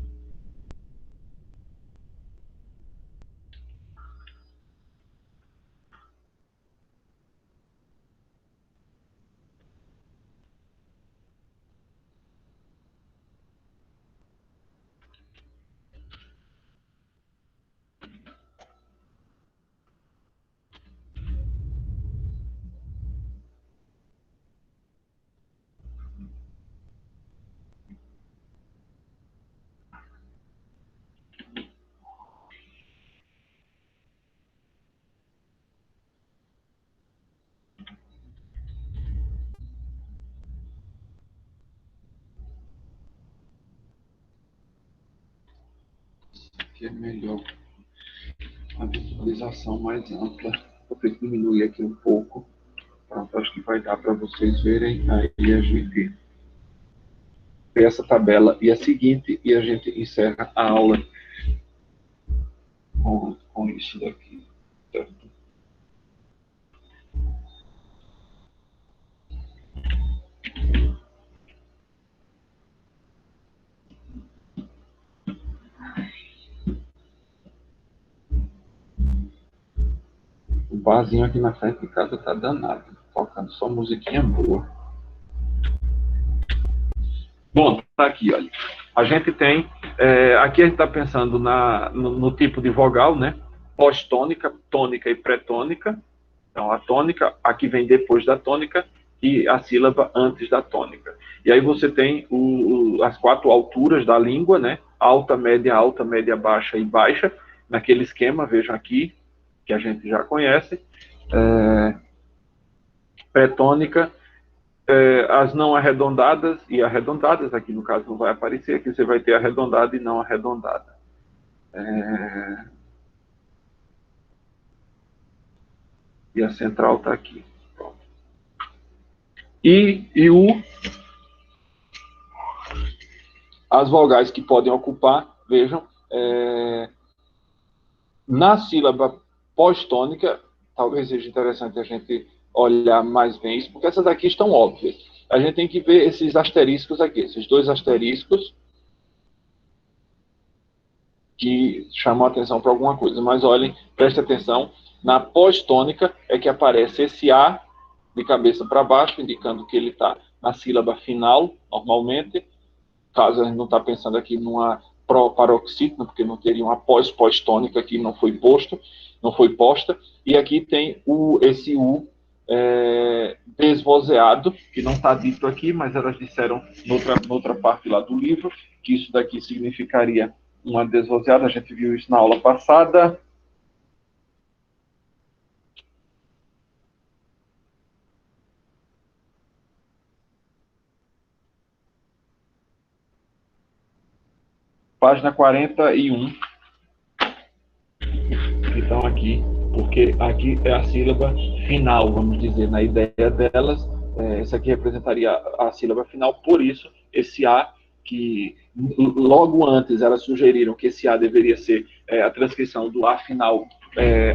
Aqui é melhor a visualização mais ampla. Vou ter que diminuir aqui um pouco. Pronto, acho que vai dar para vocês verem. Aí a gente vê essa tabela e a seguinte, e a gente encerra a aula com isso daqui. Certo? barzinho aqui na frente de casa tá danado, tocando só musiquinha boa. Bom, tá aqui, olha. A gente tem, aqui a gente está pensando no tipo de vogal, né? Pós-tônica, tônica e pré-tônica. Então, a tônica, aqui vem depois da tônica, e a sílaba antes da tônica. E aí você tem as 4 alturas da língua, né? Alta, média, baixa e baixa. Naquele esquema, vejam aqui, que a gente já conhece. Pré-tônica, as não arredondadas e arredondadas, aqui no caso não vai aparecer, aqui você vai ter arredondada e não arredondada. E a central está aqui. E U, as vogais que podem ocupar, vejam, na sílaba pós-tônica, talvez seja interessante a gente olhar mais bem isso, porque essas aqui estão óbvias. A gente tem que ver esses asteriscos aqui, esses 2 asteriscos, que chamam a atenção para alguma coisa. Mas olhem, preste atenção, na pós-tônica é que aparece esse A de cabeça para baixo, indicando que ele está na sílaba final, normalmente, caso a gente não está pensando aqui numa pró-paroxítona, porque não teria uma pós-tônica que não foi posta, e aqui tem esse U desvozeado, que não está dito aqui, mas elas disseram noutra parte lá do livro, que isso daqui significaria uma desvozeada, a gente viu isso na aula passada. Página 41. Então aqui, porque aqui é a sílaba final, vamos dizer, na ideia delas, essa aqui representaria a sílaba final, por isso esse A, que logo antes elas sugeriram que esse A deveria ser a transcrição do A final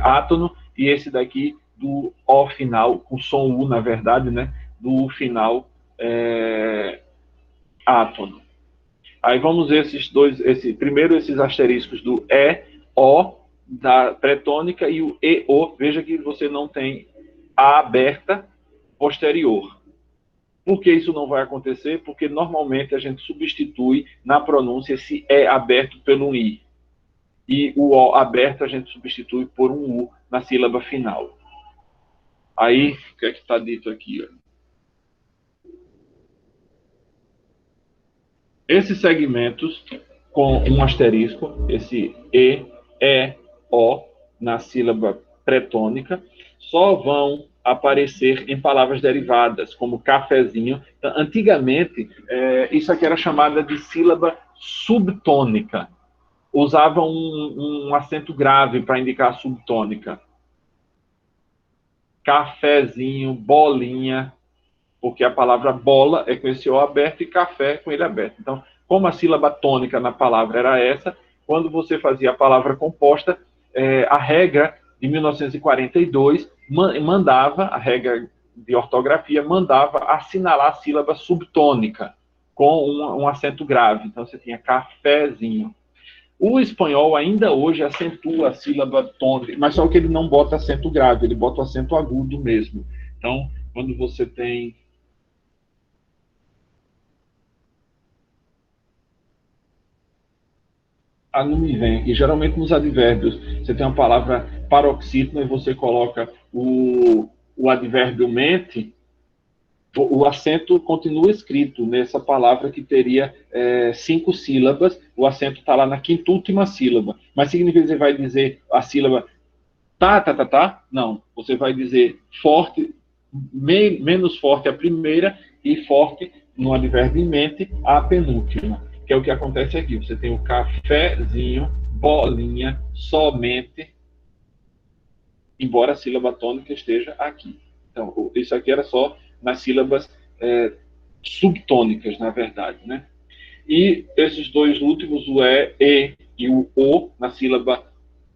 átono, e esse daqui do O final, com som U, na verdade, né, do U final átono. Aí vamos ver primeiro esses asteriscos do E, O, da pré-tônica, e o EO. Veja que você não tem A aberta posterior. Por que isso não vai acontecer? Porque normalmente a gente substitui na pronúncia esse E aberto pelo I. E o O aberto a gente substitui por um U na sílaba final. Aí, o que é que está dito aqui? Esses segmentos com um asterisco, esse E, O, na sílaba pré-tônica, só vão aparecer em palavras derivadas, como cafezinho. Antigamente, isso aqui era chamada de sílaba subtônica. Usava um acento grave para indicar a subtônica. Cafezinho, bolinha, porque a palavra bola é com esse O aberto e café com ele aberto. Então, como a sílaba tônica na palavra era essa, quando você fazia a palavra composta, a regra de 1942 mandava, a regra de ortografia, mandava assinalar a sílaba subtônica com um acento grave. Então, você tinha cafezinho. O espanhol ainda hoje acentua a sílaba tônica, mas só que ele não bota acento grave, ele bota o acento agudo mesmo. Então, quando você tem não me vem aqui. Geralmente nos advérbios, você tem uma palavra paroxítona e você coloca o advérbio mente, o acento continua escrito nessa palavra que teria 5 sílabas, o acento está lá na quinta-última sílaba. Mas significa que você vai dizer a sílaba tá? Não. Você vai dizer forte, menos forte a primeira e forte no advérbio mente a penúltima. Que é o que acontece aqui. Você tem o cafezinho, bolinha, somente, embora a sílaba tônica esteja aqui. Então, isso aqui era só nas sílabas subtônicas, na verdade, né? E esses 2 últimos, o E e o O, na sílaba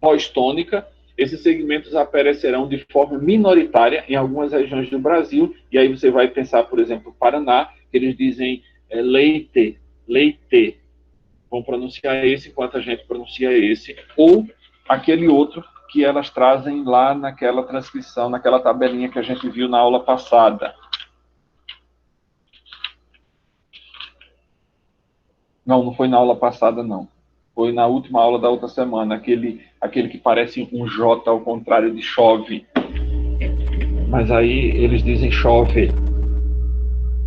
pós-tônica, esses segmentos aparecerão de forma minoritária em algumas regiões do Brasil, e aí você vai pensar, por exemplo, Paraná, que eles dizem leite, vão pronunciar esse enquanto a gente pronuncia esse, ou aquele outro que elas trazem lá naquela transcrição, naquela tabelinha que a gente viu na aula passada. Não foi na aula passada, não. Foi na última aula da outra semana, aquele que parece um J ao contrário de chove. Mas aí eles dizem chove.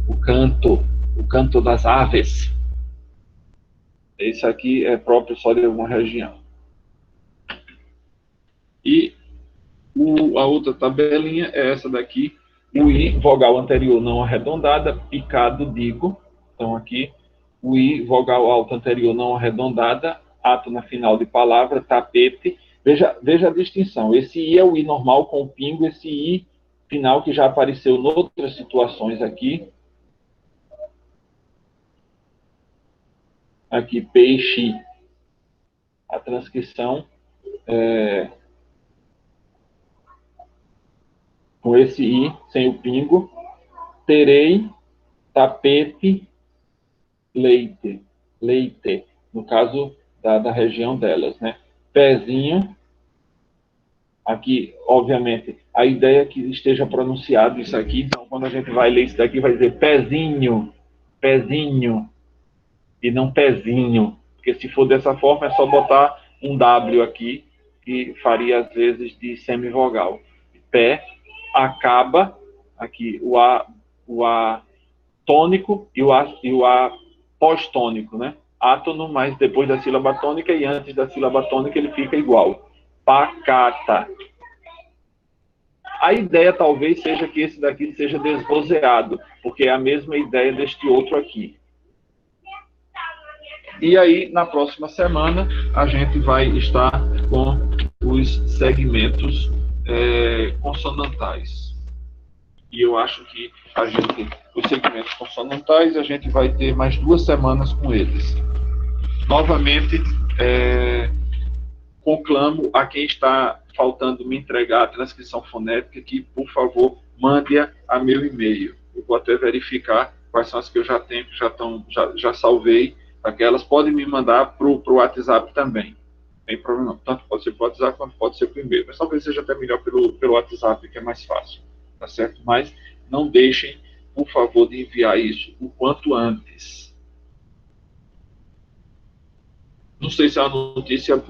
O canto das aves. Esse aqui é próprio só de alguma região. E a outra tabelinha é essa daqui. O I, vogal anterior não arredondada, picado, digo. Então aqui, o I, vogal alta anterior não arredondada, ato na final de palavra, tapete. Veja a distinção. Esse I é o I normal com o pingo, esse I final que já apareceu em outras situações aqui. Aqui, peixe. A transcrição com esse I, sem o pingo. Terei, tapete, leite. Leite, no caso da região delas, né? Pezinho. Aqui, obviamente, a ideia é que esteja pronunciado isso aqui. Então, quando a gente vai ler isso daqui, vai dizer pezinho, pezinho, e não pezinho. Porque se for dessa forma, é só botar um W aqui, que faria, às vezes, de semivogal. Pé, acaba, aqui, o A tônico e o A pós-tônico, né? Átono, mas depois da sílaba tônica e antes da sílaba tônica ele fica igual. Pacata. A ideia talvez seja que esse daqui seja desvozeado, porque é a mesma ideia deste outro aqui. E aí, na próxima semana, a gente vai estar com os segmentos consonantais. E eu acho que os segmentos consonantais, a gente vai ter mais 2 semanas com eles. Novamente, conclamo a quem está faltando me entregar a transcrição fonética que, por favor, mande-a a meu e-mail. Eu vou até verificar quais são as que eu já tenho, já salvei. Aquelas podem me mandar para o WhatsApp também. Não tem problema não. Tanto pode ser para o WhatsApp quanto pode ser para o e-mail. Mas talvez seja até melhor pelo WhatsApp, que é mais fácil. Tá certo? Mas não deixem, por favor, de enviar isso o quanto antes. Não sei se é uma notícia boa